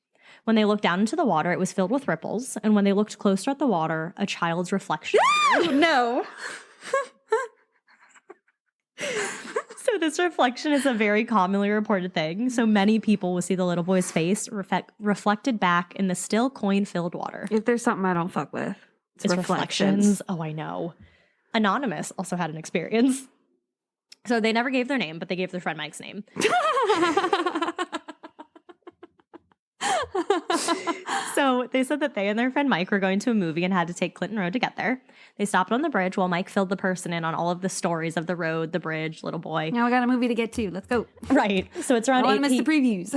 When they looked down into the water, it was filled with ripples, and when they looked closer at the water, a child's reflection. No. So this reflection is a very commonly reported thing. So many people will see the little boy's face reflected back in the still coin-filled water. If there's something I don't fuck with, it's reflections. Oh, I know. Anonymous also had an experience. So they never gave their name, but they gave their friend Mike's name. So they said that they and their friend Mike were going to a movie and had to take Clinton Road to get there. They stopped on the bridge while Mike filled the person in on all of the stories of the road, the bridge, little boy. Now I got a movie to get to. Let's go. Right. So it's around 8 I miss the previews.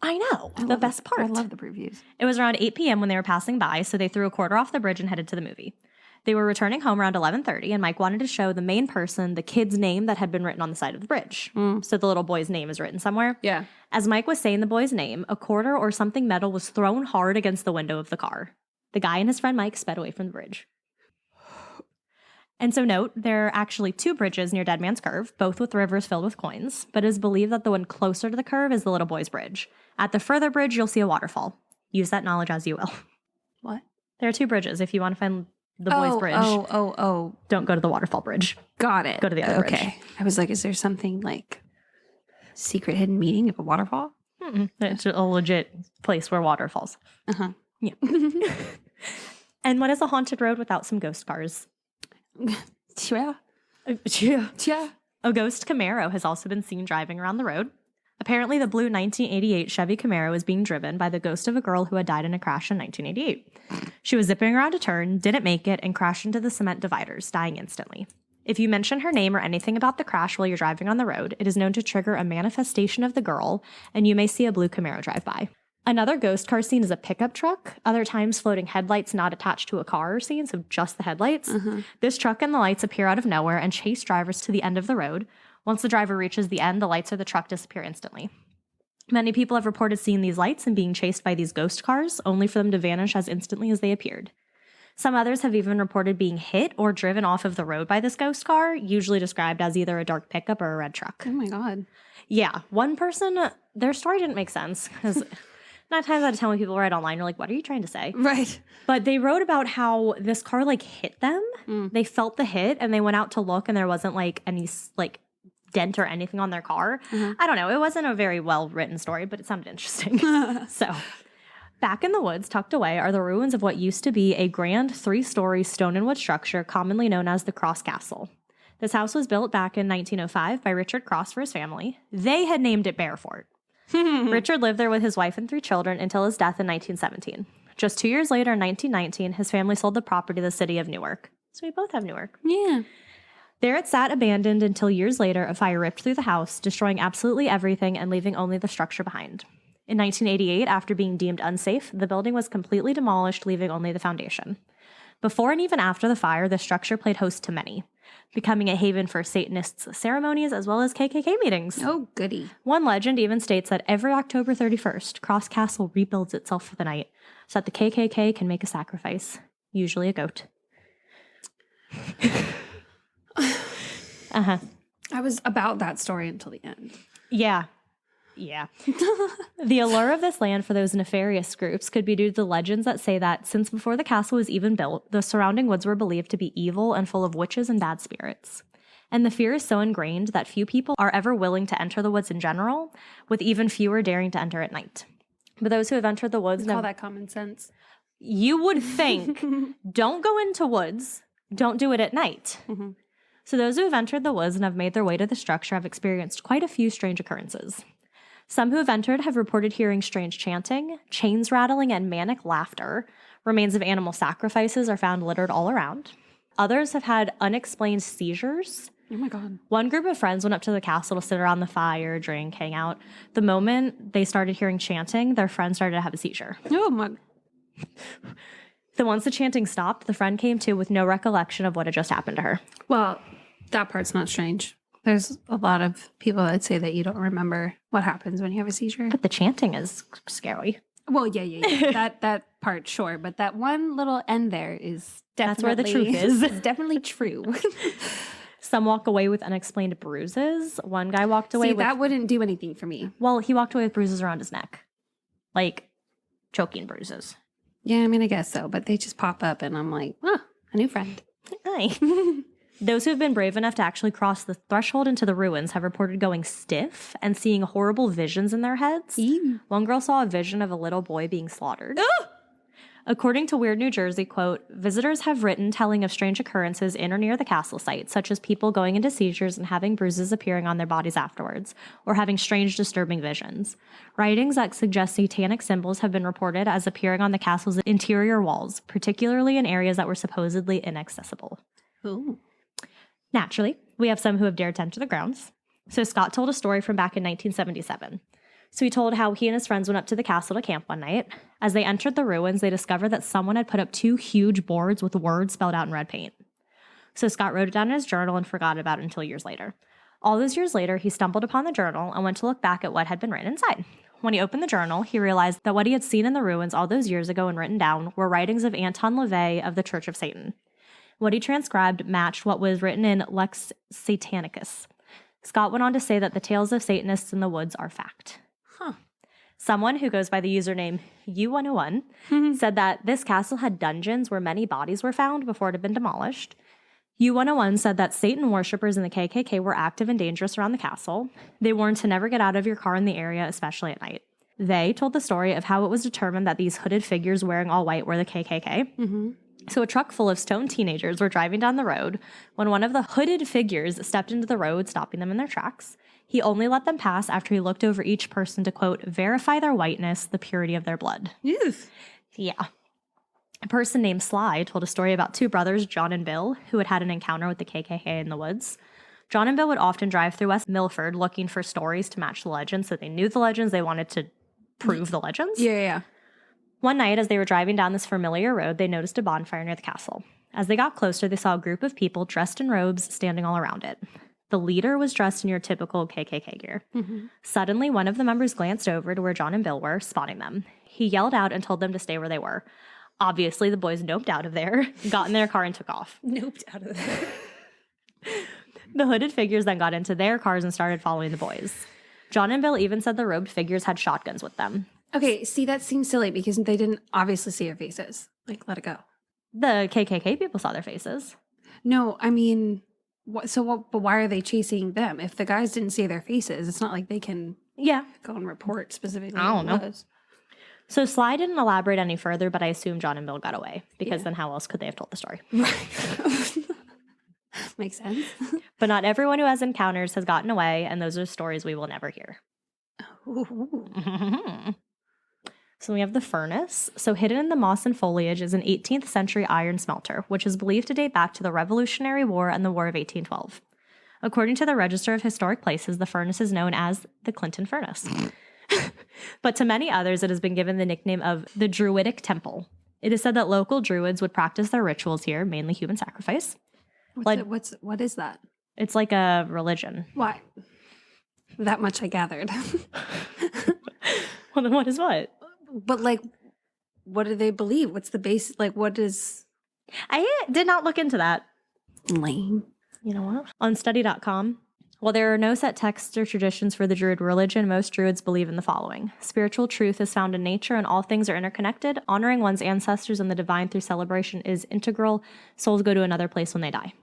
I know. The best part. I love the previews. It was around 8 p.m. when they were passing by, so they threw a quarter off the bridge and headed to the movie. They were returning home around 11:30, and Mike wanted to show the main person the kid's name that had been written on the side of the bridge. So the little boy's name is written somewhere. Yeah. As Mike was saying the boy's name, a quarter or something metal was thrown hard against the window of the car. The guy and his friend Mike sped away from the bridge. And so note, there are actually 2 bridges near Dead Man's Curve, both with rivers filled with coins, but it is believed that the one closer to the curve is the little boy's bridge. At the further bridge, you'll see a waterfall. Use that knowledge as you will. What? There are 2 bridges. If you want to find the boys' bridge, don't go to the waterfall bridge. Got it. Go to the other bridge. Okay. I was like, is there something like secret hidden meeting of a waterfall? It's a legit place where water falls. Uh-huh. Yeah. And what is a haunted road without some ghost cars? Yeah. Yeah. A ghost Camaro has also been seen driving around the road. Apparently, the blue 1988 Chevy Camaro was being driven by the ghost of a girl who had died in a crash in 1988. She was zipping around a turn, didn't make it, and crashed into the cement dividers, dying instantly. If you mention her name or anything about the crash while you're driving on the road, it is known to trigger a manifestation of the girl, and you may see a blue Camaro drive by. Another ghost car scene is a pickup truck. Other times, floating headlights not attached to a car are seen, so just the headlights. This truck and the lights appear out of nowhere and chase drivers to the end of the road. Once the driver reaches the end, the lights or the truck disappear instantly. Many people have reported seeing these lights and being chased by these ghost cars, only for them to vanish as instantly as they appeared. Some others have even reported being hit or driven off of the road by this ghost car, usually described as either a dark pickup or a red truck. Oh my God. Yeah, one person, their story didn't make sense, because 9 times out of 10 when people write online, you're like, what are you trying to say? Right. But they wrote about how this car, like, hit them. They felt the hit, and they went out to look, and there wasn't, like, any, like, dent or anything on their car. I don't know. It wasn't a very well-written story, but it sounded interesting. So, back in the woods, tucked away, are the ruins of what used to be a grand 3-story stone and wood structure commonly known as the Cross Castle. This house was built back in 1905 by Richard Cross for his family. They had named it Bear Fort. Richard lived there with his wife and 3 children until his death in 1917. Just 2 years later, in 1919, his family sold the property to the city of Newark. So we both have Newark. Yeah. There it sat abandoned until years later a fire ripped through the house, destroying absolutely everything and leaving only the structure behind. In 1988, after being deemed unsafe, the building was completely demolished, leaving only the foundation. Before and even after the fire, the structure played host to many, becoming a haven for Satanists' ceremonies as well as KKK meetings. Oh, goody. One legend even states that every October 31st, Cross Castle rebuilds itself for the night so that the KKK can make a sacrifice, usually a goat. I was about that story until the end. Yeah. The allure of this land for those nefarious groups could be due to the legends that say that since before the castle was even built, the surrounding woods were believed to be evil and full of witches and bad spirits. And the fear is so ingrained that few people are ever willing to enter the woods in general, with even fewer daring to enter at night. But those who have entered the woods Call that common sense. You would think, don't go into woods, don't do it at night. So those who have entered the woods and have made their way to the structure have experienced quite a few strange occurrences. Some who have entered have reported hearing strange chanting, chains rattling, and manic laughter. Remains of animal sacrifices are found littered all around. Others have had unexplained seizures. Oh my God. One group of friends went up to the castle to sit around the fire, drink, hang out. The moment they started hearing chanting, their friend started to have a seizure. Oh my. Then once the chanting stopped, the friend came to with no recollection of what had just happened to her. Well, that part's not strange. There's a lot of people that say that you don't remember what happens when you have a seizure. But the chanting is scary. Well, yeah. that part, sure. But that one little end there is definitely... That's where the truth is. It's definitely true. Some walk away with unexplained bruises. One guy walked away with... that wouldn't do anything for me. Well, he walked away with bruises around his neck. Like, choking bruises. Yeah, I mean, I guess so. But they just pop up and I'm like, a new friend. Hi. Those who have been brave enough to actually cross the threshold into the ruins have reported going stiff and seeing horrible visions in their heads. Ew. One girl saw a vision of a little boy being slaughtered. Ah! According to Weird New Jersey, quote, visitors have written telling of strange occurrences in or near the castle site, such as people going into seizures and having bruises appearing on their bodies afterwards, or having strange, disturbing visions. Writings that suggest satanic symbols have been reported as appearing on the castle's interior walls, particularly in areas that were supposedly inaccessible. Ooh. Naturally, we have some who have dared to enter the grounds. So Scott told a story from back in 1977. So he told how he and his friends went up to the castle to camp one night. As they entered the ruins, they discovered that someone had put up 2 huge boards with words spelled out in red paint. So Scott wrote it down in his journal and forgot about it until years later. All those years later, he stumbled upon the journal and went to look back at what had been written inside. When he opened the journal, he realized that what he had seen in the ruins all those years ago and written down were writings of Anton LaVey of the Church of Satan. What he transcribed matched what was written in Lex Satanicus. Scott went on to say that the tales of Satanists in the woods are fact. Someone who goes by the username U101 said that this castle had dungeons where many bodies were found before it had been demolished. U101 said that Satan worshippers in the KKK were active and dangerous around the castle. They warned to never get out of your car in the area, especially at night. They told the story of how it was determined that these hooded figures wearing all white were the KKK. So a truck full of stoned teenagers were driving down the road when one of the hooded figures stepped into the road, stopping them in their tracks. He only let them pass after he looked over each person to, quote, verify their whiteness, the purity of their blood. Yes. Yeah. A person named Sly told a story about 2 brothers, John and Bill, who had had an encounter with the KKK in the woods. John and Bill would often drive through West Milford looking for stories to match the legends. So they knew the legends. They wanted to prove the legends. Yeah. One night, as they were driving down this familiar road, they noticed a bonfire near the castle. As they got closer, they saw a group of people dressed in robes standing all around it. The leader was dressed in your typical KKK gear. Mm-hmm. Suddenly, one of the members glanced over to where John and Bill were, spotting them. He yelled out and told them to stay where they were. Obviously, the boys noped out of there, got in their car, and took off. Noped out of there. The hooded figures then got into their cars and started following the boys. John and Bill even said the robed figures had shotguns with them. Okay, see, that seems silly because they didn't obviously see their faces. Like, let it go. The KKK people saw their faces. No, I mean, but why are they chasing them? If the guys didn't see their faces, it's not like they can go and report specifically. I don't know. So Sly didn't elaborate any further, but I assume John and Bill got away because then how else could they have told the story? Right. Makes sense. But not everyone who has encounters has gotten away, and those are stories we will never hear. Ooh. So we have the furnace. So hidden in the moss and foliage is an 18th century iron smelter, which is believed to date back to the Revolutionary War and the War of 1812. According to the Register of Historic Places, the furnace is known as the Clinton Furnace. But to many others, it has been given the nickname of the Druidic Temple. It is said that local Druids would practice their rituals here, mainly human sacrifice. What is that? It's like a religion. Why? That much I gathered. Well, then what is what? But like, what do they believe? What's the base? Like, what is? I did not look into that. Lame. You know what? On study.com, while there are no set texts or traditions for the Druid religion, most Druids believe in the following. Spiritual truth is found in nature and all things are interconnected. Honoring one's ancestors and the divine through celebration is integral. Souls go to another place when they die.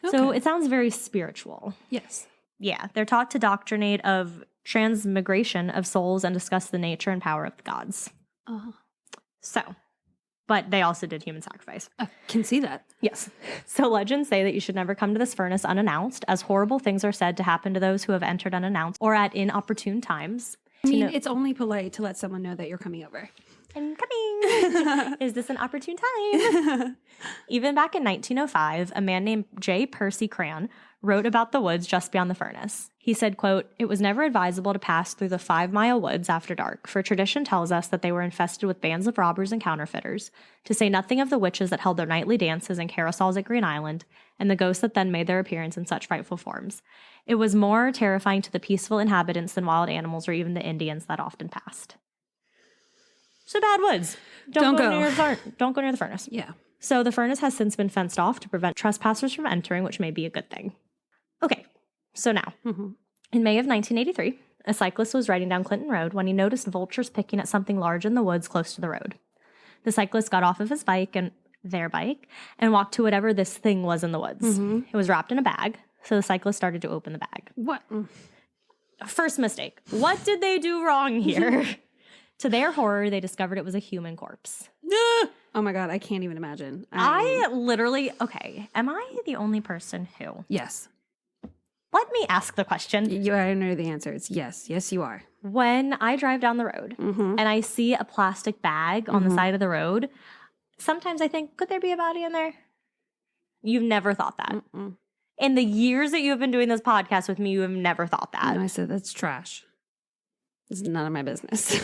Okay. So it sounds very spiritual. Yes. Yeah. They're taught to doctrinate of transmigration of souls and discuss the nature and power of the gods. So, but they also did human sacrifice. I can see that. Yes. So legends say that you should never come to this furnace unannounced, as horrible things are said to happen to those who have entered unannounced or at inopportune times. I mean, it's only polite to let someone know that you're coming over. I'm coming. Is this an opportune time? Even back in 1905, a man named J. Percy Cran wrote about the woods just beyond the furnace. He said, quote, "It was never advisable to pass through the 5-mile woods after dark, for tradition tells us that they were infested with bands of robbers and counterfeiters, to say nothing of the witches that held their nightly dances and carousels at Green Island, and the ghosts that then made their appearance in such frightful forms. It was more terrifying to the peaceful inhabitants than wild animals or even the Indians that often passed." So bad woods. Don't go near the furnace. Yeah. So the furnace has since been fenced off to prevent trespassers from entering, which may be a good thing. Okay, so now, in May of 1983, a cyclist was riding down Clinton Road when he noticed vultures picking at something large in the woods close to the road. The cyclist got off of his bike and walked to whatever this thing was in the woods. It was wrapped in a bag, so the cyclist started to open the bag. What? First mistake. What did they do wrong here? To their horror, they discovered it was a human corpse. Oh my God, I can't even imagine. I literally, okay, am I the only person who? Yes. Let me ask the question. I know the answer. It's yes. Yes, you are. When I drive down the road and I see a plastic bag on the side of the road, sometimes I think, could there be a body in there? You've never thought that. In the years that you have been doing this podcast with me, you have never thought that. No, I said, that's trash. It's none of my business.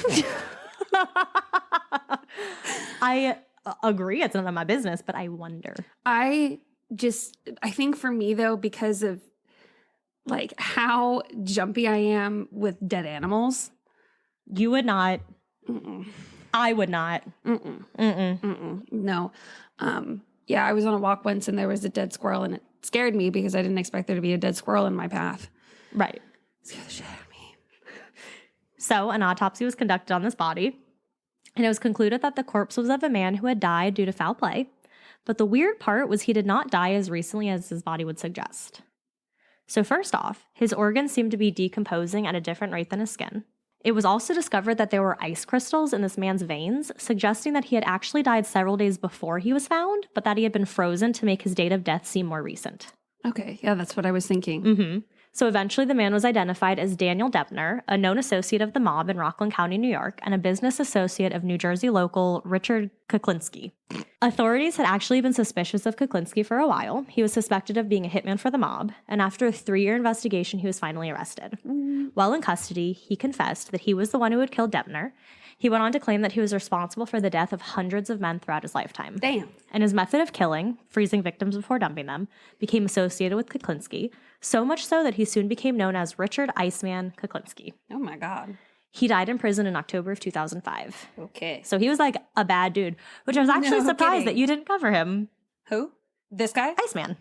I agree it's none of my business, but I wonder. I think for me though, because of like how jumpy I am with dead animals. You would not. I would not. No. Yeah, I was on a walk once and there was a dead squirrel and it scared me because I didn't expect there to be a dead squirrel in my path. Right. It scared the shit out of me. So an autopsy was conducted on this body, and it was concluded that the corpse was of a man who had died due to foul play. But the weird part was he did not die as recently as his body would suggest. So first off, his organs seemed to be decomposing at a different rate than his skin. It was also discovered that there were ice crystals in this man's veins, suggesting that he had actually died several days before he was found, but that he had been frozen to make his date of death seem more recent. Okay, yeah, that's what I was thinking. So eventually the man was identified as Daniel Debner, a known associate of the mob in Rockland County, New York, and a business associate of New Jersey local Richard Kuklinski. Authorities had actually been suspicious of Kuklinski for a while. He was suspected of being a hitman for the mob, and after a 3-year investigation, he was finally arrested. While in custody, he confessed that he was the one who had killed Debner, He went on to claim that he was responsible for the death of hundreds of men throughout his lifetime. Damn. And his method of killing, freezing victims before dumping them, became associated with Kuklinski, so much so that he soon became known as Richard Iceman Kuklinski. Oh my God. He died in prison in October of 2005. Okay. So he was like a bad dude, which I was actually No surprised kidding. that you didn't cover him. Who? This guy? Iceman.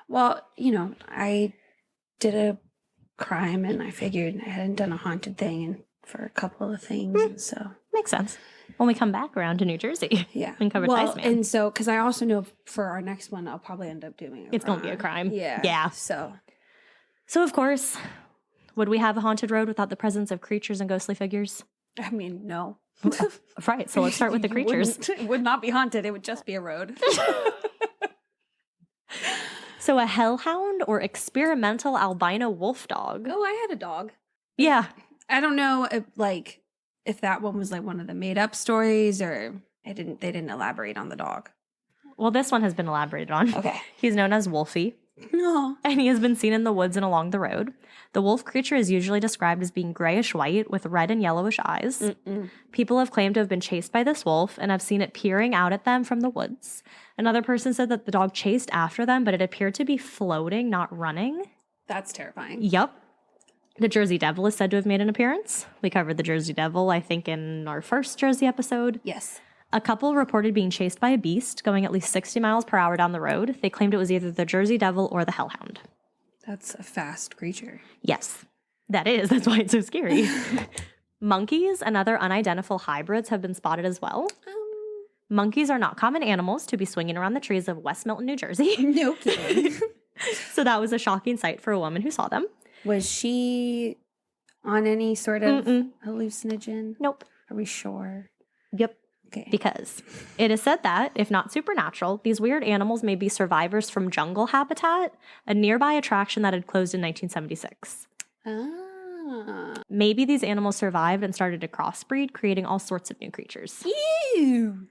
Well, I did a crime and I figured I hadn't done a haunted thing for a couple of things. So Makes sense. When we come back around to New Jersey. yeah. And covered Iceman. And so, because I also know for our next one, I'll probably end up doing It's going to be a crime. Yeah. Yeah. So So, of course, would we have a haunted road without the presence of creatures and ghostly figures? I mean, no. Right. So let's start with the creatures. It would not be haunted. It would just be a road. So a hellhound or experimental albino wolf dog. Oh, I had a dog. Yeah. I don't know if that one was like one of the made up stories or they didn't elaborate on the dog. Well, this one has been elaborated on. Okay. He's known as Wolfie, No. and he has been seen in the woods and along the road. The wolf creature is usually described as being grayish-white with red and yellowish eyes. Mm-mm. People have claimed to have been chased by this wolf and have seen it peering out at them from the woods. Another person said that the dog chased after them, but it appeared to be floating, not running. That's terrifying. Yep. The Jersey Devil is said to have made an appearance. We covered the Jersey Devil, I think, in our first Jersey episode. Yes. A couple reported being chased by a beast going at least 60 miles per hour down the road. They claimed it was either the Jersey Devil or the Hellhound. That's a fast creature. Yes, that is. That's why it's so scary. Monkeys and other unidentifiable hybrids have been spotted as well. Monkeys are not common animals to be swinging around the trees of West Milton, New Jersey. No kidding. So that was a shocking sight for a woman who saw them. Was she on any sort of hallucinogen? Nope. Are we sure? Yep. Okay. Because it is said that, if not supernatural, these weird animals may be survivors from Jungle Habitat, a nearby attraction that had closed in 1976. Ah. Maybe these animals survived and started to crossbreed, creating all sorts of new creatures. Ew.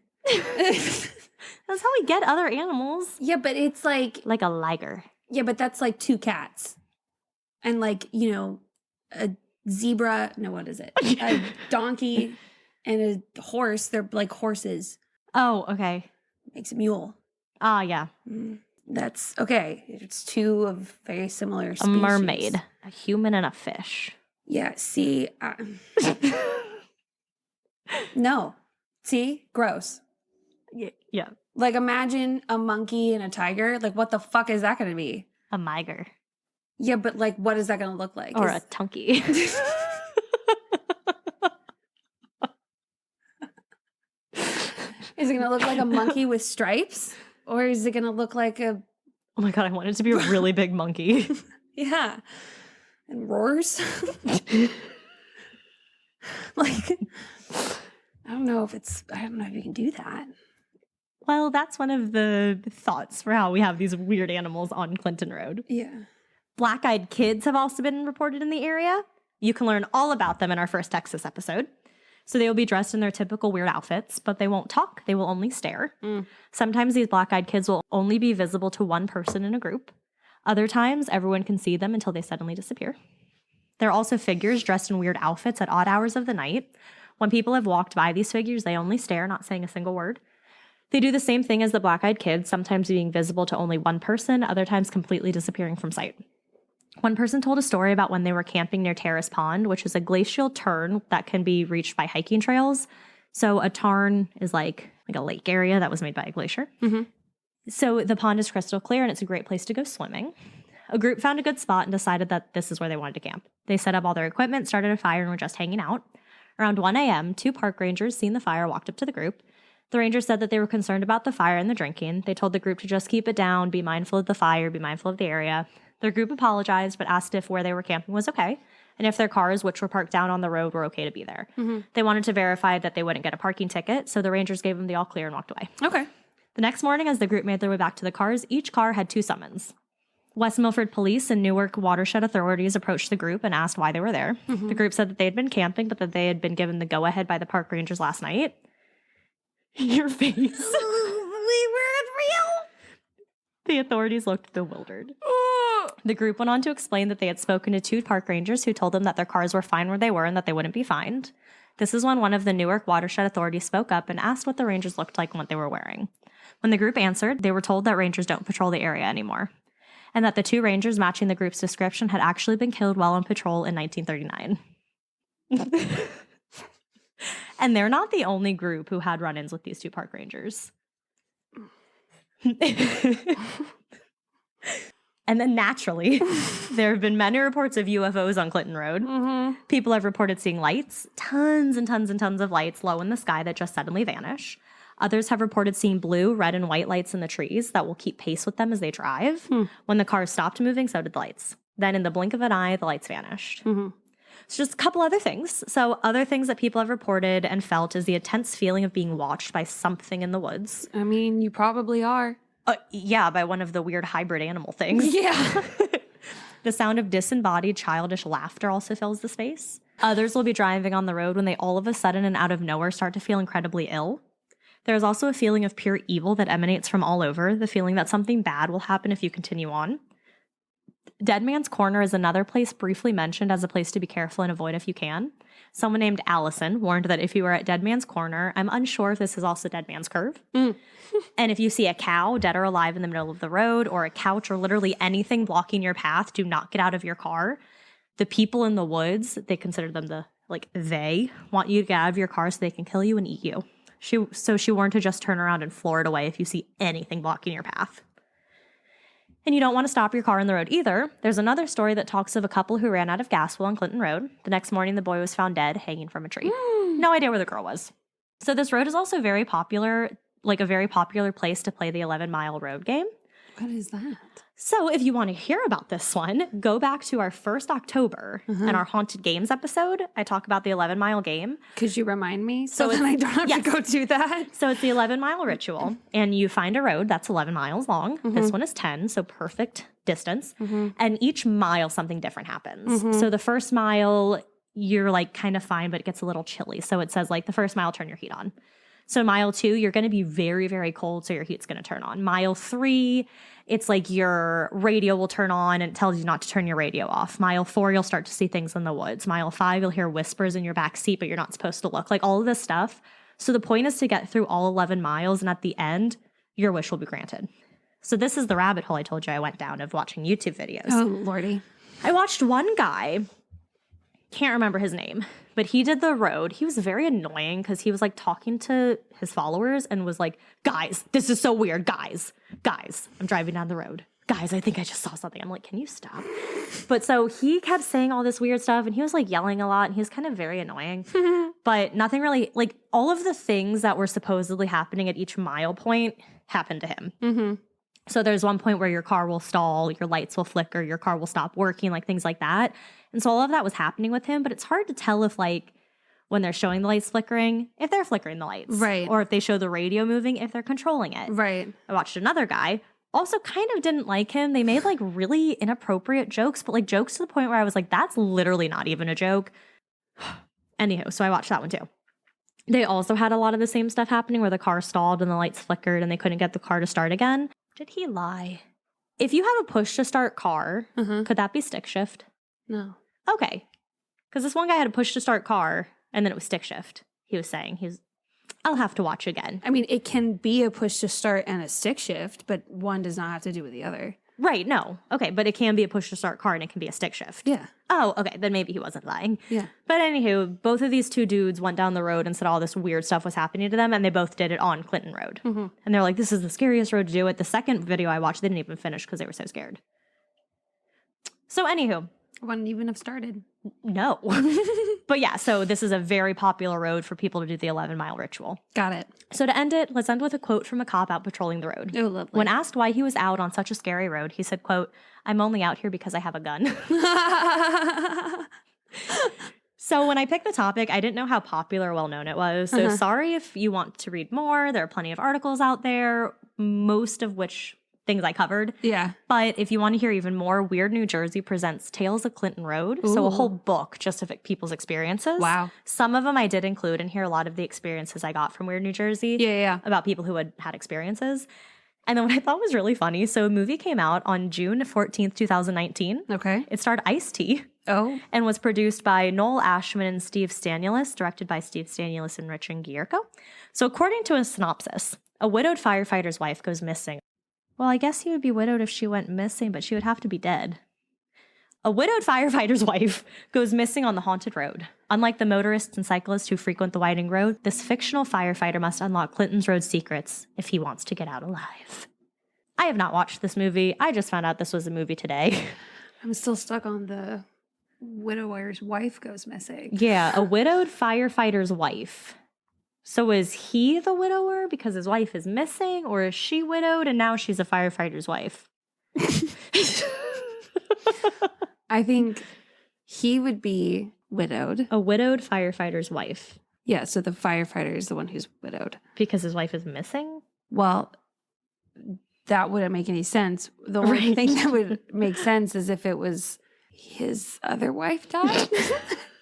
That's how we get other animals. Yeah, but it's like Like a liger. yeah, but that's like two cats. And like, a zebra, no, what is it? A donkey and a horse, they're like horses. Oh, okay. Makes a mule. Ah, yeah. That's okay. It's two of very similar A species. mermaid, a human, and a fish. Yeah, see. No. See? Gross. Yeah. Like imagine a monkey and a tiger. Like what the fuck is that going to be? A miger. Yeah, but like what is that going to look like? Or a tunky. Is it going to look like a monkey with stripes? Or is it going to look like a... Oh my God, I want it to be a really big monkey. Yeah. And roars? Like, I don't know if you can do that. Well, that's one of the thoughts for how we have these weird animals on Clinton Road. Yeah. Black-eyed kids have also been reported in the area. You can learn all about them in our first Texas episode. So they will be dressed in their typical weird outfits, but they won't talk. They will only stare. Sometimes these black-eyed kids will only be visible to one person in a group. Other times, everyone can see them until they suddenly disappear. There are also figures dressed in weird outfits at odd hours of the night. When people have walked by these figures, they only stare, not saying a single word. They do the same thing as the black-eyed kids, sometimes being visible to only one person, other times completely disappearing from sight. One person told a story about when they were camping near Terrace Pond, which is a glacial turn that can be reached by hiking trails. So a tarn is like a lake area that was made by a glacier. So the pond is crystal clear and it's a great place to go swimming. A group found a good spot and decided that this is where they wanted to camp. They set up all their equipment, started a fire, and were just hanging out. Around 1 a.m., 2 park rangers seen the fire, walked up to the group. The rangers said that they were concerned about the fire and the drinking. They told the group to just keep it down, be mindful of the fire, be mindful of the area. Their group apologized, but asked if where they were camping was okay, and if their cars, which were parked down on the road, were okay to be there. They wanted to verify that they wouldn't get a parking ticket, so the rangers gave them the all clear and walked away. Okay. The next morning, as the group made their way back to the cars, each car had 2 summons. West Milford Police and Newark Watershed authorities approached the group and asked why they were there. The group said that they had been camping, but that they had been given the go-ahead by the park rangers last night. Your face. We weren't real. The authorities looked bewildered. The group went on to explain that they had spoken to 2 park rangers who told them that their cars were fine where they were and that they wouldn't be fined. This is when one of the Newark watershed authorities spoke up and asked what the rangers looked like and what they were wearing. When the group answered, they were told that rangers don't patrol the area anymore, and that the 2 rangers matching the group's description had actually been killed while on patrol in 1939. And they're not the only group who had run-ins with these 2 park rangers. And then naturally, there have been many reports of UFOs on Clinton Road. Mm-hmm. People have reported seeing lights, tons and tons and tons of lights low in the sky that just suddenly vanish. Others have reported seeing blue, red, and white lights in the trees that will keep pace with them as they drive. When the cars stopped moving, so did the lights. Then in the blink of an eye, the lights vanished. Mm-hmm. So just a couple other things. So other things that people have reported and felt is the intense feeling of being watched by something in the woods. I mean, you probably are. Yeah, by one of the weird hybrid animal things. Yeah. The sound of disembodied childish laughter also fills the space. Others will be driving on the road when they all of a sudden and out of nowhere start to feel incredibly ill. There's also a feeling of pure evil that emanates from all over, the feeling that something bad will happen if you continue on. Dead Man's Corner is another place briefly mentioned as a place to be careful and avoid if you can. Someone named Allison warned that if you are at Dead Man's Corner, I'm unsure if this is also Dead Man's Curve. And if you see a cow, dead or alive, in the middle of the road, or a couch, or literally anything blocking your path, do not get out of your car. The people in the woods, they consider them they want you to get out of your car so they can kill you and eat you. She warned to just turn around and floor it away if you see anything blocking your path. And you don't want to stop your car on the road either. There's another story that talks of a couple who ran out of gas while on Clinton Road. The next morning, the boy was found dead, hanging from a tree. No idea where the girl was. So this road is also very popular, a very popular place to play the 11-mile road game. What is that? So if you want to hear about this one, go back to our first October and our Haunted Games episode. I talk about the 11-mile game. Could you remind me so So that I don't have to go do that? So it's the 11-mile ritual, and you find a road that's 11 miles long. This one is 10, so perfect distance. And each mile, something different happens. So the first mile, you're kind of fine, but it gets a little chilly. So it says the first mile, turn your heat on. So mile 2, you're going to be very, very cold, so your heat's going to turn on. Mile 3, it's your radio will turn on and it tells you not to turn your radio off. Mile 4, you'll start to see things in the woods. Mile 5, you'll hear whispers in your back seat, but you're not supposed to look. All of this stuff. So the point is to get through all 11 miles, and at the end, your wish will be granted. So this is the rabbit hole I told you I went down of watching YouTube videos. Oh, Lordy. I watched one guy, can't remember his name, but he did the road. He was very annoying because he was talking to his followers and was like, guys, this is so weird. Guys, I'm driving down the road. Guys, I think I just saw something. I'm like, can you stop? But so he kept saying all this weird stuff, and he was yelling a lot, and he was kind of very annoying. But nothing really, all of the things that were supposedly happening at each mile point happened to him. So there's one point where your car will stall, your lights will flicker, your car will stop working, things like that. And so all of that was happening with him, but it's hard to tell if when they're showing the lights flickering, if they're flickering the lights. Right. Or if they show the radio moving, if they're controlling it. Right. I watched another guy, also kind of didn't like him. They made really inappropriate jokes, but jokes to the point where I was that's literally not even a joke. Anywho, so I watched that one too. They also had a lot of the same stuff happening where the car stalled and the lights flickered and they couldn't get the car to start again. Did he lie? If you have a push to start car, could that be stick shift? No. Okay. Because this one guy had a push to start car and then it was stick shift. He was saying, I'll have to watch again. I mean, it can be a push to start and a stick shift, but one does not have to do with the other. Right, no. Okay, but it can be a push to start car and it can be a stick shift. Yeah. Oh, okay, then maybe he wasn't lying. Yeah. But anywho, both of these 2 dudes went down the road and said all this weird stuff was happening to them, and they both did it on Clinton Road. And they're like, this is the scariest road to do it. The second video I watched, they didn't even finish because they were so scared. So anywho. Wouldn't even have started. No. But yeah, so this is a very popular road for people to do the 11-mile ritual. Got it. So to end it, let's end with a quote from a cop out patrolling the road. Oh, lovely. When asked why he was out on such a scary road, he said, quote, "I'm only out here because I have a gun." So when I picked the topic, I didn't know how popular or well-known it was. So sorry if you want to read more. There are plenty of articles out there, most of which things I covered. Yeah. But if you want to hear even more, Weird New Jersey presents Tales of Clinton Road. Ooh. So a whole book just of people's experiences. Wow. Some of them I did include in here, a lot of the experiences I got from Weird New Jersey. Yeah. About people who had experiences. And then what I thought was really funny, so a movie came out on June 14th, 2019. Okay. It starred Ice-T. Oh, and was produced by Noel Ashman and Steve Stanulus, directed by Steve Stanulus and Richard Gierko. So according to a synopsis, a widowed firefighter's wife goes missing. Well, I guess he would be widowed if she went missing, but she would have to be dead. A widowed firefighter's wife goes missing on the haunted road. Unlike the motorists and cyclists who frequent the winding road, this fictional firefighter must unlock Clinton's road secrets if he wants to get out alive. I have not watched this movie. I just found out this was a movie today. I'm still stuck on the widower's wife goes missing. Yeah, a widowed firefighter's wife. So is he the widower because his wife is missing, or is she widowed and now she's a firefighter's wife? I think he would be widowed. A widowed firefighter's wife. Yeah, so the firefighter is the one who's widowed. Because his wife is missing? Well, that wouldn't make any sense. The only thing that would make sense is if it was his other wife died.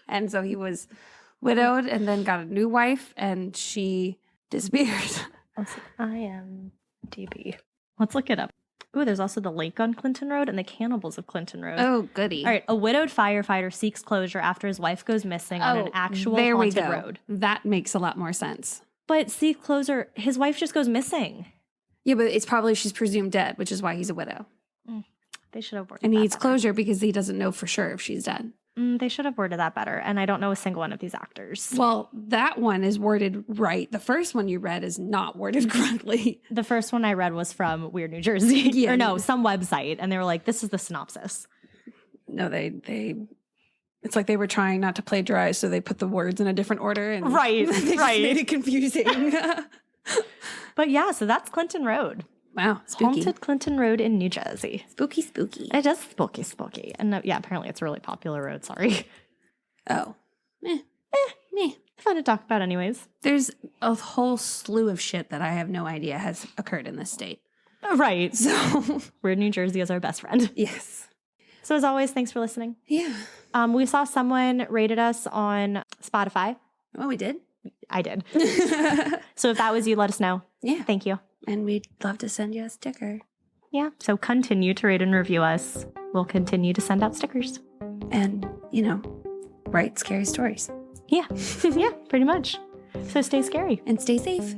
And so he was widowed and then got a new wife and she disappeared. IMDb. Let's look it up. Ooh, there's also the lake on Clinton Road and the cannibals of Clinton Road. Oh, goody. All right, a widowed firefighter seeks closure after his wife goes missing on an actual haunted road. That makes a lot more sense. But seek closure, his wife just goes missing. Yeah, but it's probably she's presumed dead, which is why he's a widow. They should have worded and that he needs better. closure because he doesn't know for sure if she's dead. They should have worded that better, and I don't know a single one of these actors. Well, that one is worded right. The first one you read is not worded correctly. The first one I read was from Weird New Jersey. Yeah. Or no, some website, and they were like, this is the synopsis. No, they it's like they were trying not to plagiarize, so they put the words in a different order. And Right, they just right. made it confusing. But yeah, so that's Clinton Road. Wow, spooky. Haunted Clinton Road in New Jersey. Spooky, spooky. It is spooky, spooky. And yeah, apparently it's a really popular road. Sorry. Oh. Meh. Fun to talk about anyways. There's a whole slew of shit that I have no idea has occurred in this state. Right. So, Weird New Jersey is our best friend. yes. So as always, thanks for listening. Yeah. We saw someone rated us on Spotify. Oh, we did? I did. So if that was you, let us know. Yeah. Thank you. And we'd love to send you a sticker. Yeah. So continue to rate and review us. We'll continue to send out stickers. And, write scary stories. Yeah. Yeah, pretty much. So stay scary. And stay safe.